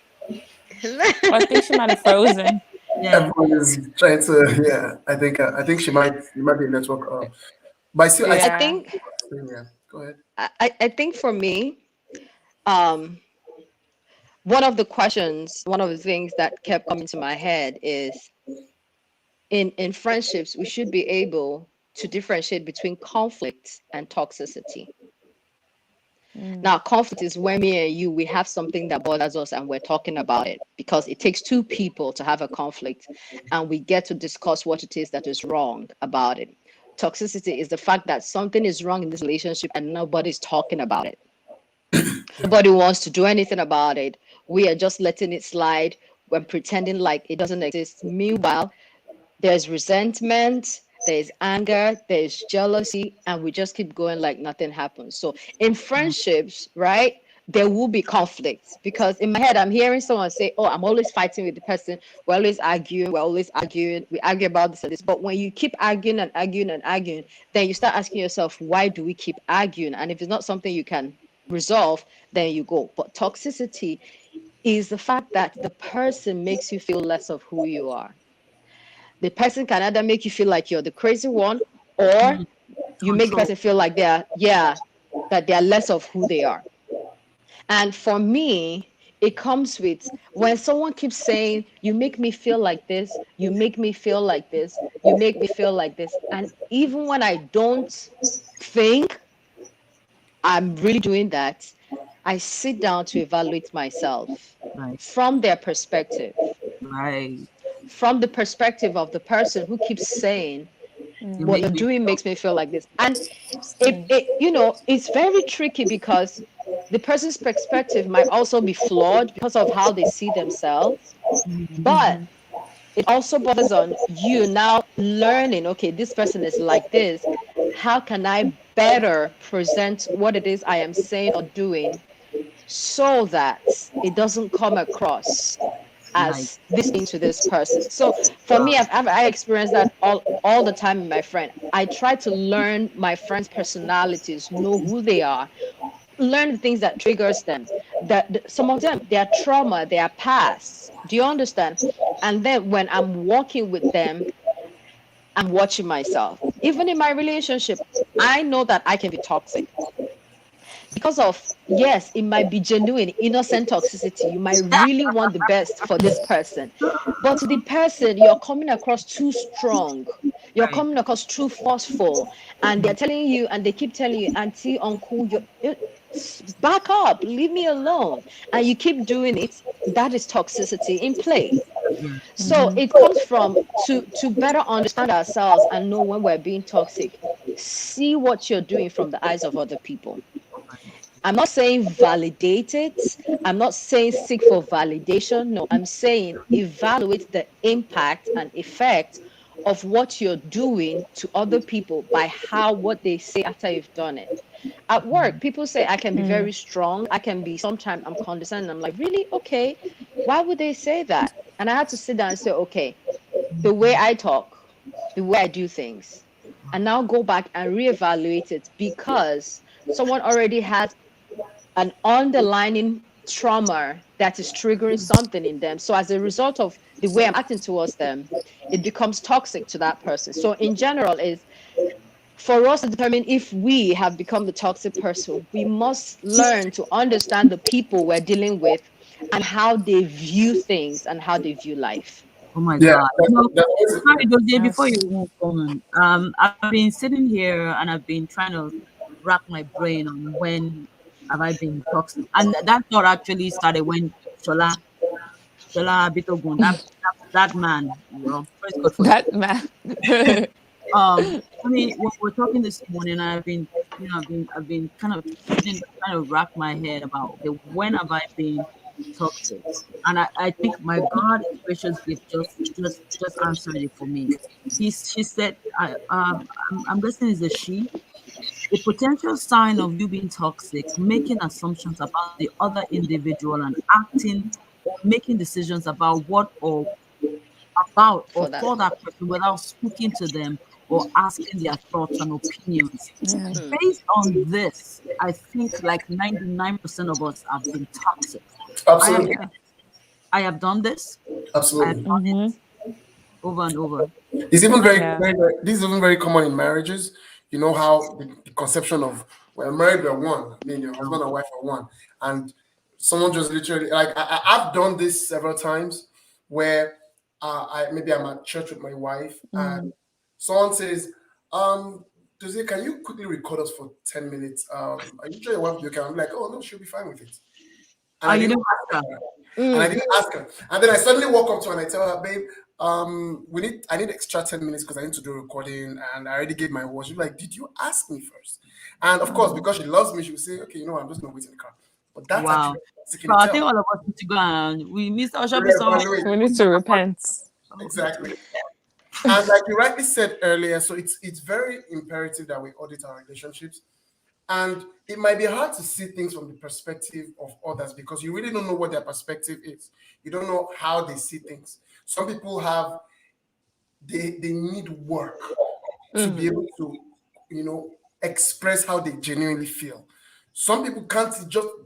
Oh, I think she might have frozen. Yeah. Everyone is trying to, yeah. I think she might be network. But I I Yeah. think yeah. Go ahead. I think for me, um, one of the things that kept coming to my head is in friendships, we should be able to differentiate between conflict and toxicity. Mm. Now, conflict is when me and you, we have something that bothers us and we're talking about it because it takes two people to have a conflict and we get to discuss what it is that is wrong about it. Toxicity is the fact that something is wrong in this relationship and nobody's talking about it. Nobody wants to do anything about it. We are just letting it slide when pretending like it doesn't exist. Meanwhile, there's resentment, there's anger, there's jealousy, and we just keep going like nothing happens. So in friendships, right, there will be conflicts because in my head, I'm hearing someone say, oh, I'm always fighting with the person. We're always arguing, we argue about this and this. But when you keep arguing and arguing and arguing, then you start asking yourself, why do we keep arguing? And if it's not something you can resolve, then you go. But toxicity is the fact that the person makes you feel less of who you are. The person can either make you feel like you're the crazy one, or you make the Control. person feel like that they're less of who they are. And for me, it comes with when someone keeps saying, you make me feel like this, you make me feel like this, you make me feel like this. And even when I don't think I'm really doing that, I sit down to evaluate myself Right. from their perspective, Right. from the perspective of the person who keeps saying, You what make you're me doing feel. makes me feel like this. And Mm. it's very tricky because the person's perspective might also be flawed because of how they see themselves. But Mm-hmm. it also bothers on you now learning, okay, this person is like this. How can I better present what it is I am saying or doing so that it doesn't come across Like, as this mean to this person? So for me, I experienced that all the time in my friend. I try to learn my friends' personalities, know who they are, learn the things that triggers them. That some of them, their trauma, their past. Do you understand? And then when I'm walking with them, I'm watching myself. Even in my relationship, I know that I can be toxic because of, yes, it might be genuine innocent toxicity. You might really want the best for this person, but to the person, you're coming across too strong, you're right. coming across too forceful, and they're telling you, and they keep telling you, auntie, uncle, back up, leave me alone, and you keep doing it. That is toxicity in play. Yeah. So Mm-hmm. it comes from to better understand ourselves and know when we're being toxic. See what you're doing from the eyes of other people. I'm not saying validate it. I'm not saying seek for validation. No, I'm saying evaluate the impact and effect of what you're doing to other people by how what they say after you've done it. At work, people say I can be Mm. very strong. I can be sometimes I'm condescending. I'm like, really? Okay. Why would they say that? And I had to sit down and say, okay, the way I talk, the way I do things, and now go back and reevaluate it because someone already has an underlying trauma that is triggering something in them. So as a result of the way I'm acting towards them, it becomes toxic to that person. So in general, is for us to determine if we have become the toxic person, we must learn to understand the people we're dealing with and how they view things and how they view life. Oh my Yeah, God. You know, that's sorry, Jose, before Yes. you move on, I've been sitting here and I've been trying to rack my brain on when have I been toxic. And that thought actually started when Shola, Shola Bitogun, that man, well, praise God for him. That man. I mean, when we're talking this morning, I've been kind of sitting, trying to rack my head about, okay, when have I been toxic? And I think my God is gracious gift just answered it for me. She said, I'm guessing it's a she. A potential sign of you being toxic, making assumptions about the other individual and acting or making decisions about or For that. for that person without speaking to them or asking their thoughts and opinions. Yeah. Based on this, I think like 99% of us have been toxic. I have absolutely, Yeah. I have done this. I have absolutely. done it Mm-hmm. over and over. It's even Yeah. this is even very common in marriages. You know how the conception of we're married, we're one. I mean, your husband and wife are one, and someone just literally like I've done this several times where I'm at church with my wife and Mm. someone says, Dozie, can you quickly record us for 10 minutes? Are you sure your wife will be okay? I'm like, oh no, she'll be fine with it. And Are I you didn't don't ask ask her? her. And I Mm. didn't ask her. And then I suddenly walk up to her and I tell her, babe, I need extra 10 minutes because I need to do a recording and I already gave my word. She's like, did you ask me first? And of course, because she loves me, she will say, okay, I'm just gonna wait in the car. But that's Wow. actually sick in So I think itself. all of us need to go and we Mr. Oshobi so Reevaluate. We need to repent. Exactly. And like you rightly said earlier, so it's very imperative that we audit our relationships. And it might be hard to see things from the perspective of others because you really don't know what their perspective is. You don't know how they see things. Some people they need work to be able to, you know, express how they genuinely feel. Some people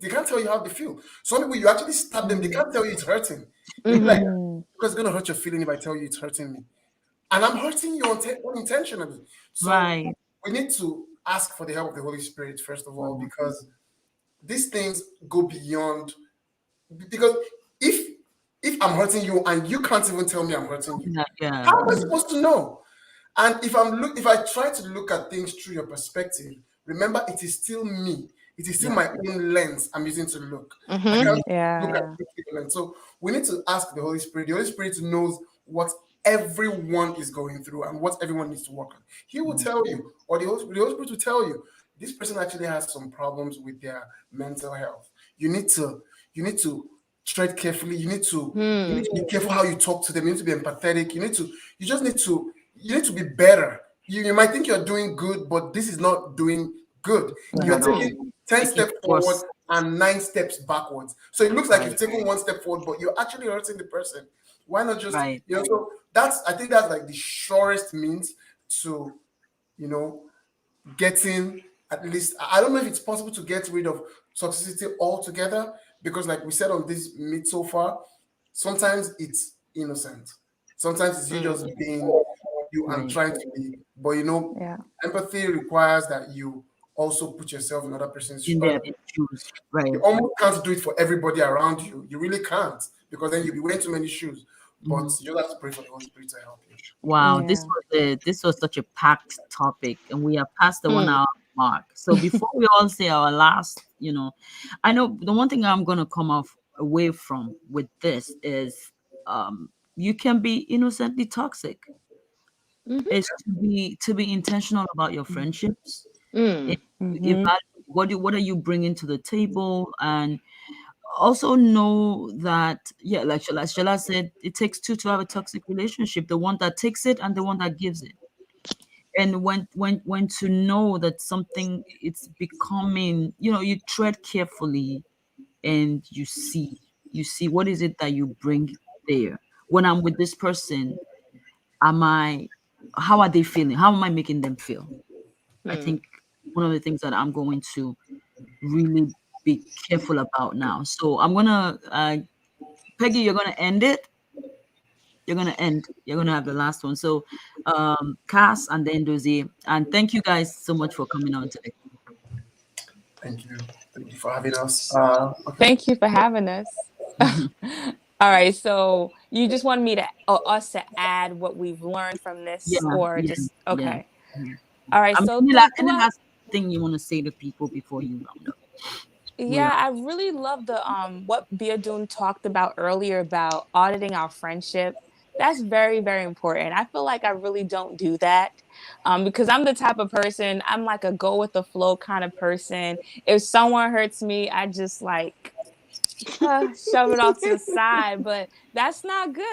they can't tell you how they feel. Some people you actually stab them, they can't tell you it's hurting. They'll be like, Mm. because it's gonna hurt your feeling if I tell you it's hurting me. And I'm hurting you unintentionally. So right. we need to ask for the help of the Holy Spirit, first of all, because these things go beyond because if if I'm hurting you and you can't even tell me I'm hurting you, Yeah, how yeah. am I supposed to know? And if I try to look at things through your perspective, remember it is still me. It is still Yeah. my own lens I'm using to look. I Mm-hmm. can't look at Yeah. it through your lens. So we need to ask the Holy Spirit. The Holy Spirit knows what everyone is going through and what everyone needs to work on. He will tell you, or the Holy Spirit will tell you, this person actually has some problems with their mental health. You need to you need to tread carefully. You need to be careful how you talk to them. You need to be empathetic. You just you need to be better. You might think you're doing good, but this is not doing good. Good You're at all. taking 10 Making steps it forward worse. and 9 steps backwards. So it looks like Right. you've taken one step forward, but you're actually hurting the person. Why not just, Right. so I think that's like the surest means to, you know, getting at least, I don't know if it's possible to get rid of toxicity altogether, because like we said on this meet so far, sometimes it's innocent. Sometimes it's you just being you and Right. trying to be, but Yeah. empathy requires that you also put yourself in other person's In their shoes. you Right. almost can't do it for everybody around you. You really can't, because then you'll be wearing too many shoes. But Mhm. you just have to pray for the Holy Spirit to help you. Wow, Yeah. this was such a packed topic, and we are past the 1 hour mark. So before we all say our last, I know the one thing I'm gonna come off away from with this is, you can be innocently toxic. Mm-hmm. Is to be intentional about your friendships. And Mm. to Mm-hmm. evaluate what are you bringing to the table, and also know that, yeah, like Shala said, it takes two to have a toxic relationship, the one that takes it and the one that gives it. And when to know that something, it's becoming, you tread carefully, and you see what is it that you bring there. When I'm with this person, am I how are they feeling? How am I making them feel? I Mm. think one of the things that I'm going to really be careful about now. So I'm gonna Peggy, you're gonna end it. You're gonna end. You're gonna have the last one. So Cass and then Dozie. And thank you guys so much for coming on today. Thank you. Thank you for having us. Okay. Thank you for having us. All right, so you just want me to us to add what we've learned from Yeah, this, or yeah, just yeah. okay? All right, I mean, so any throughout, last thing you want to say to people before you round up? yeah, I really love the what Beardun talked about earlier about auditing our friendship. That's very, very important. I feel like I really don't do that because I'm the type of person, I'm like a go with the flow kind of person. If someone hurts me, I just like shove it off to the side, but that's not good.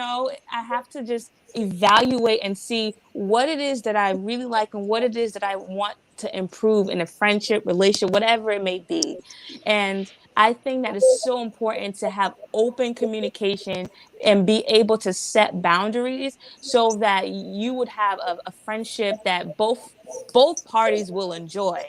I have to just evaluate and see what it is that I really like and what it is that I want to improve in a friendship, relationship, whatever it may be. And I think that is so important to have open communication and be able to set boundaries so that you would have a friendship that both parties will enjoy.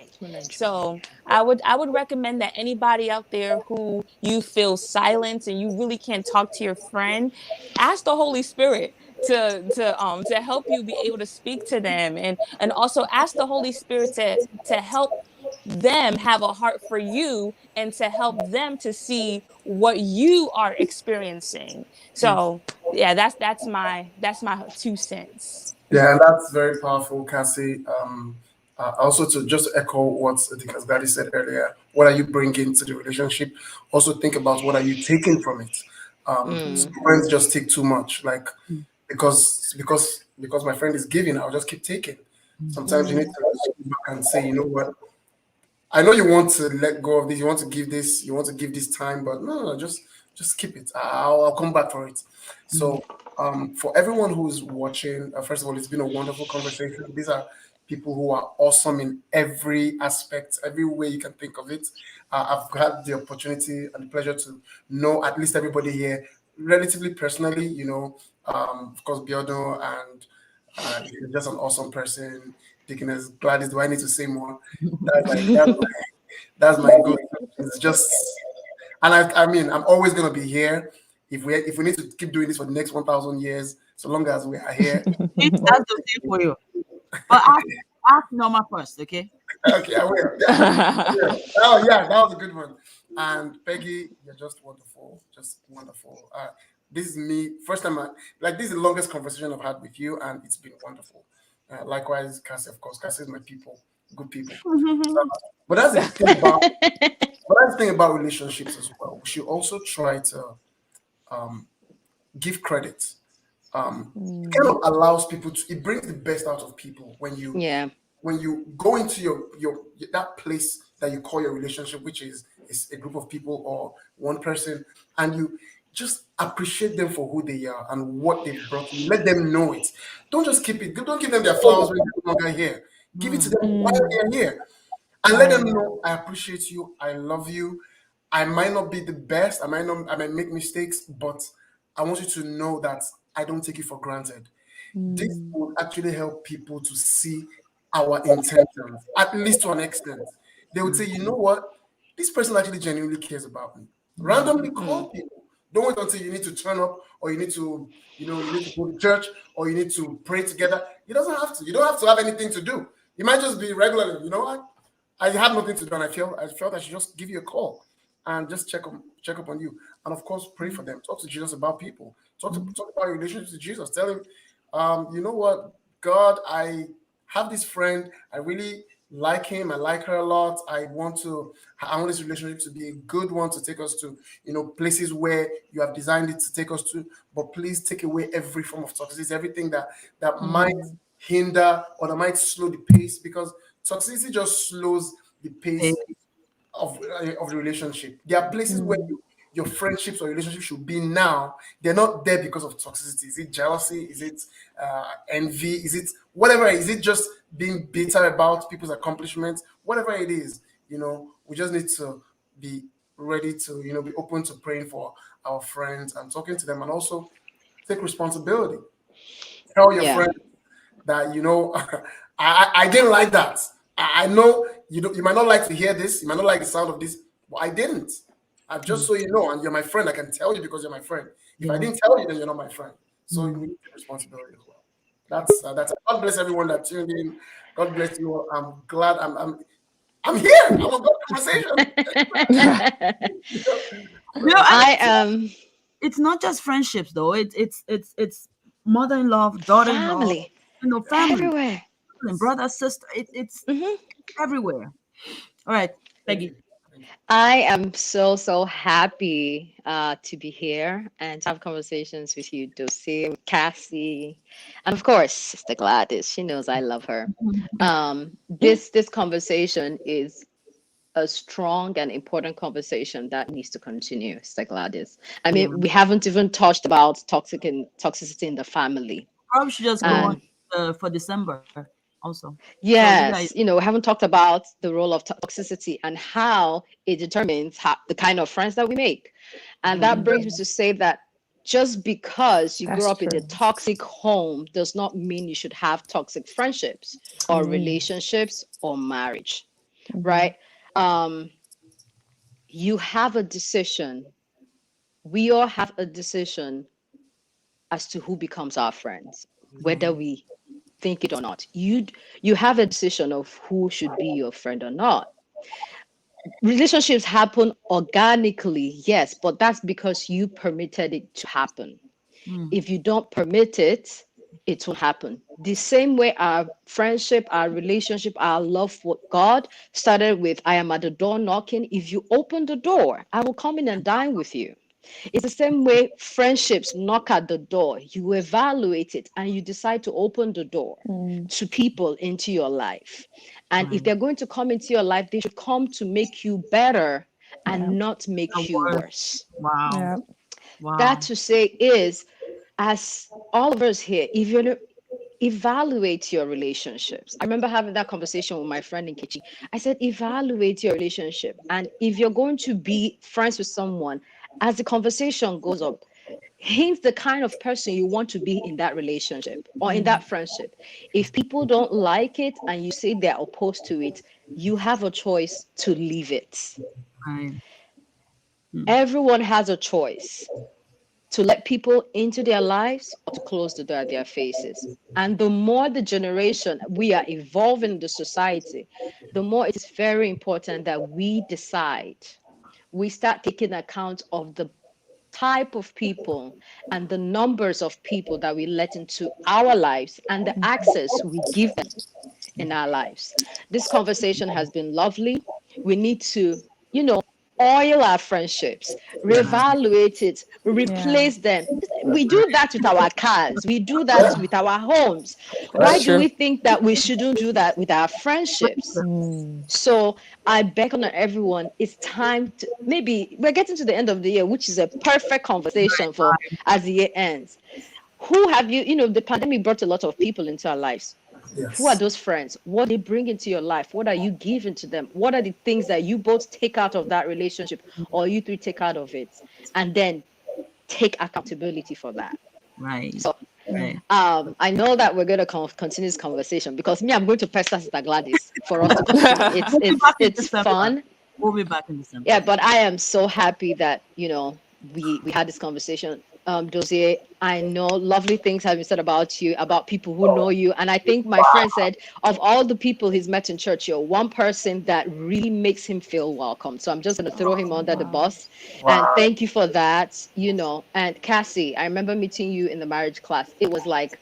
So I would recommend that anybody out there who you feel silence and you really can't talk to your friend, ask the Holy Spirit to help you be able to speak to them, and also ask the Holy Spirit to help them have a heart for you and to help them to see what you are experiencing. So yeah, that's my 2 cents. Yeah, and that's very powerful, Cassie. Also, to just echo what Dikas Daddy said earlier, what are you bringing to the relationship? Also, think about what are you taking from it. Some friends just take too much, like because my friend is giving, I'll just keep taking. Sometimes you need to step back and say, you know what, I know you want to let go of this, you want to give this, you want to give this time, but no, just keep it. I'll come back for it. So, for everyone who's watching, first of all, it's been a wonderful conversation. These are people who are awesome in every aspect, every way you can think of it. I've had the opportunity and the pleasure to know at least everybody here relatively personally. Of course, Biodo and he's just an awesome person. Dickiness, Gladys, do I need to say more? That's like that's my go. It's just, and I mean, I'm always gonna be here. If we need to keep doing this for the next 1,000 years, so long as we are here. That's the thing for you. But ask Norma first, okay? Okay, I will. Yeah. Yeah. Oh, yeah, that was a good one. And Peggy, you're just wonderful, just wonderful. This is me first time. This is the longest conversation I've had with you, and it's been wonderful. Likewise, Cassie, of course. Cassie is my people, good people. But that's the thing about but that's the thing about relationships as well. We should also try to um, give credit. It kind of allows people to. It brings the best out of people Yeah. when you go into your that place that you call your relationship, which is a group of people or one person, and you just appreciate them for who they are and what they've brought you. Let them know it. Don't just keep it. Don't give them their flowers when they're no longer here. Give it to them while they're here. And let them know I appreciate you, I love you. I might not be the best, I might make mistakes, but I want you to know that I don't take it for granted. This will actually help people to see our intentions, at least to an extent. They would say, you know what, this person actually genuinely cares about me. Randomly call people. Don't wait until you need to turn up, or you need to, you need to go to church, or you need to pray together. It doesn't have to. You don't have to have anything to do. You might just be regularly, you know what? I had nothing to do, and I felt I should just give you a call and just check up on you, and of course pray for them. Talk to Jesus about people. Talk about your relationship to Jesus. Tell him, you know what, God, I have this friend. I really like him. I like her a lot. I want this relationship to be a good one to take us to, places where you have designed it to take us to. But please take away every form of toxicity, everything that might hinder or that might slow the pace, because toxicity just slows the pace of the relationship. There are places where your friendships or relationships should be now. They're not there because of toxicity. Is it jealousy? Is it envy? Is it whatever? Is it just being bitter about people's accomplishments? Whatever it is, we just need to be ready to, be open to praying for our friends and talking to them, and also take responsibility. Tell your Yeah. friend that I didn't like that. I know you might not like to hear this, you might not like the sound of this, Well, I didn't. Just so you know, and you're my friend, I can tell you because you're my friend. If I Yeah. didn't tell you, then you're not my friend. So Mm. we need to take responsibility as well. That's. God bless everyone that tuned in. God bless you all. I'm glad. I'm here. I'm a good conversation. You know, So, and I am it's not just friendships though. It's mother-in-law, daughter-in-law, family family, everywhere. brother, sister. It's Hmm. everywhere. All right, thank Peggy. you. Thank you. I am so happy to be here and to have conversations with you, Dossier, with Cassie, and of course, Sister Gladys. She knows I love her. This conversation is a strong and important conversation that needs to continue, Sister Gladys. I Yeah, mean, we haven't even touched about toxicity in the family, probably should just go on and for December also. So you guys, yes, we haven't talked about the role of toxicity and how it determines the kind of friends that we make. And that mm, brings me to say that just because you grew That's up in a true. toxic home does not mean you should have toxic friendships or relationships or marriage, Mm-hmm. right? Um, you have a decision. We all have a decision as to who becomes our friends, whether right. we think it or not. You have a decision of who should be your friend or not. Relationships happen organically, yes, but that's because you permitted it to happen. Mm, If you don't permit it, it won't happen. The same way our friendship, our relationship, our love for God started with I am at the door knocking. If you open the door, I will come in and dine with you. It's the same way friendships knock at the door. You evaluate it and you decide to open the door Mm, to people into your life. And if right. they're going to come into your life, they should come to make you better yeah. and not The make you word. worse. Wow. Yeah. That Wow. to say is, as all of us here, if you evaluate your relationships. I remember having that conversation with my friend in Kichi. I said, evaluate your relationship. And if you're going to be friends with someone, as the conversation goes up, hint the kind of person you want to be in that relationship or in Mm, that friendship. If people don't like it and you say they're opposed to it, you have a choice to leave it. right. Mm, Everyone has a choice to let people into their lives or to close the door at their faces. And the more the generation we are evolving in the society, the more it is very important that we decide, we start taking account of the type of people and the numbers of people that we let into our lives and the access we give them in our lives. This conversation has been lovely. We need to, you know, oil our friendships, right. reevaluate it, Yeah. replace them. We do that with our cars, we do that with our homes. Why That's do true. we think that we shouldn't do that with our friendships? Mm, So I beckon on everyone, it's time to maybe we're getting to the end of the year, which is a perfect conversation for as the year ends. Who have you, the pandemic brought a lot of people into our lives. Who are Yes. those friends? What they bring into your life? What are you giving to them? What are the things that you both take out of that relationship or you three take out of it? And then take accountability for that. Right. So mm. Right. I know that we're going to continue this conversation because me, I'm going to pester Sister Gladys for us to continue. It's We'll be it's back in it's December. fun. We'll be back in December. Yeah, but I am so happy that we had this conversation. Dozier, I know lovely things have been said about you, about people who know you, and I think my friend said of all the people he's met in church, you're one person that really makes him feel welcome. So I'm just going to throw him under the Wow. bus, and thank you for that. And Cassie, I remember meeting you in the marriage class. It was like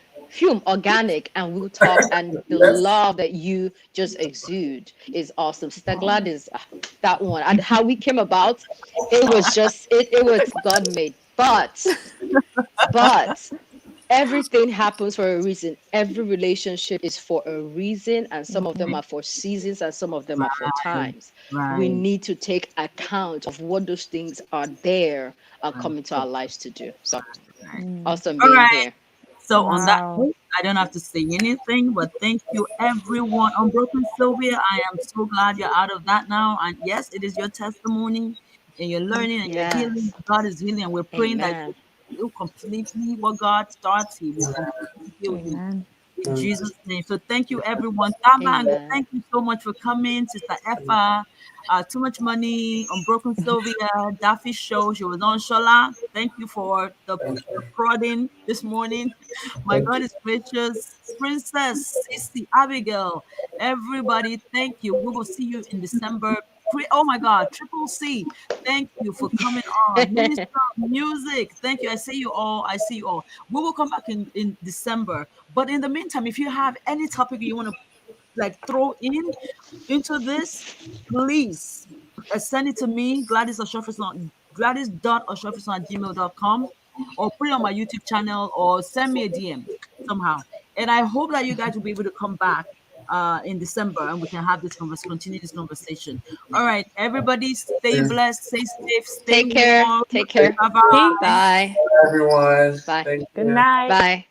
organic, and we'll talk, and the Yes. love that you just exude is awesome. Sister Gladys, that one, and how we came about, it was just it was God made. But everything happens for a reason. Every relationship is for a reason, and some of them Right. are for seasons and some of them are for Right. times. We Right. need to take account of what those things are Right. coming to our lives to do. So Right. Mm. awesome All being right. here. So on that Wow. note, I don't have to say anything, but thank you everyone. Unbroken Sylvia, I am so glad you're out of that now. And yes, it is your testimony and you're learning and you're healing. Yes. God is healing, and we're praying that Amen. you completely what God starts, He will completely heal you. Amen. In Jesus' name. So thank you, everyone. Tabango, Amen. thank you so much for coming. Sister Effa, Too Much Money, Unbroken Sylvia, Daffy Show. She was on Shola. Thank you for the prodding this morning. My Thank God you. is gracious. Princess, Sissy, Abigail, everybody, thank you. We will see you in December. Oh my God, Triple C, thank you for coming on. Minister of Music, thank you. I see you all. I see you all. We will come back in December. But in the meantime, if you have any topic you want to like throw in into this, please send it to me, Gladys.oshofison@gmail.com, or put it on my YouTube channel or send me a DM somehow. And I hope that you guys will be able to come back in December and we can have this conversation, continue this conversation. All right, everybody, stay blessed, stay safe, stay Take care. warm. Take care. Bye Peace. bye. Bye. Everyone. Bye. Thank Good you. night. Bye.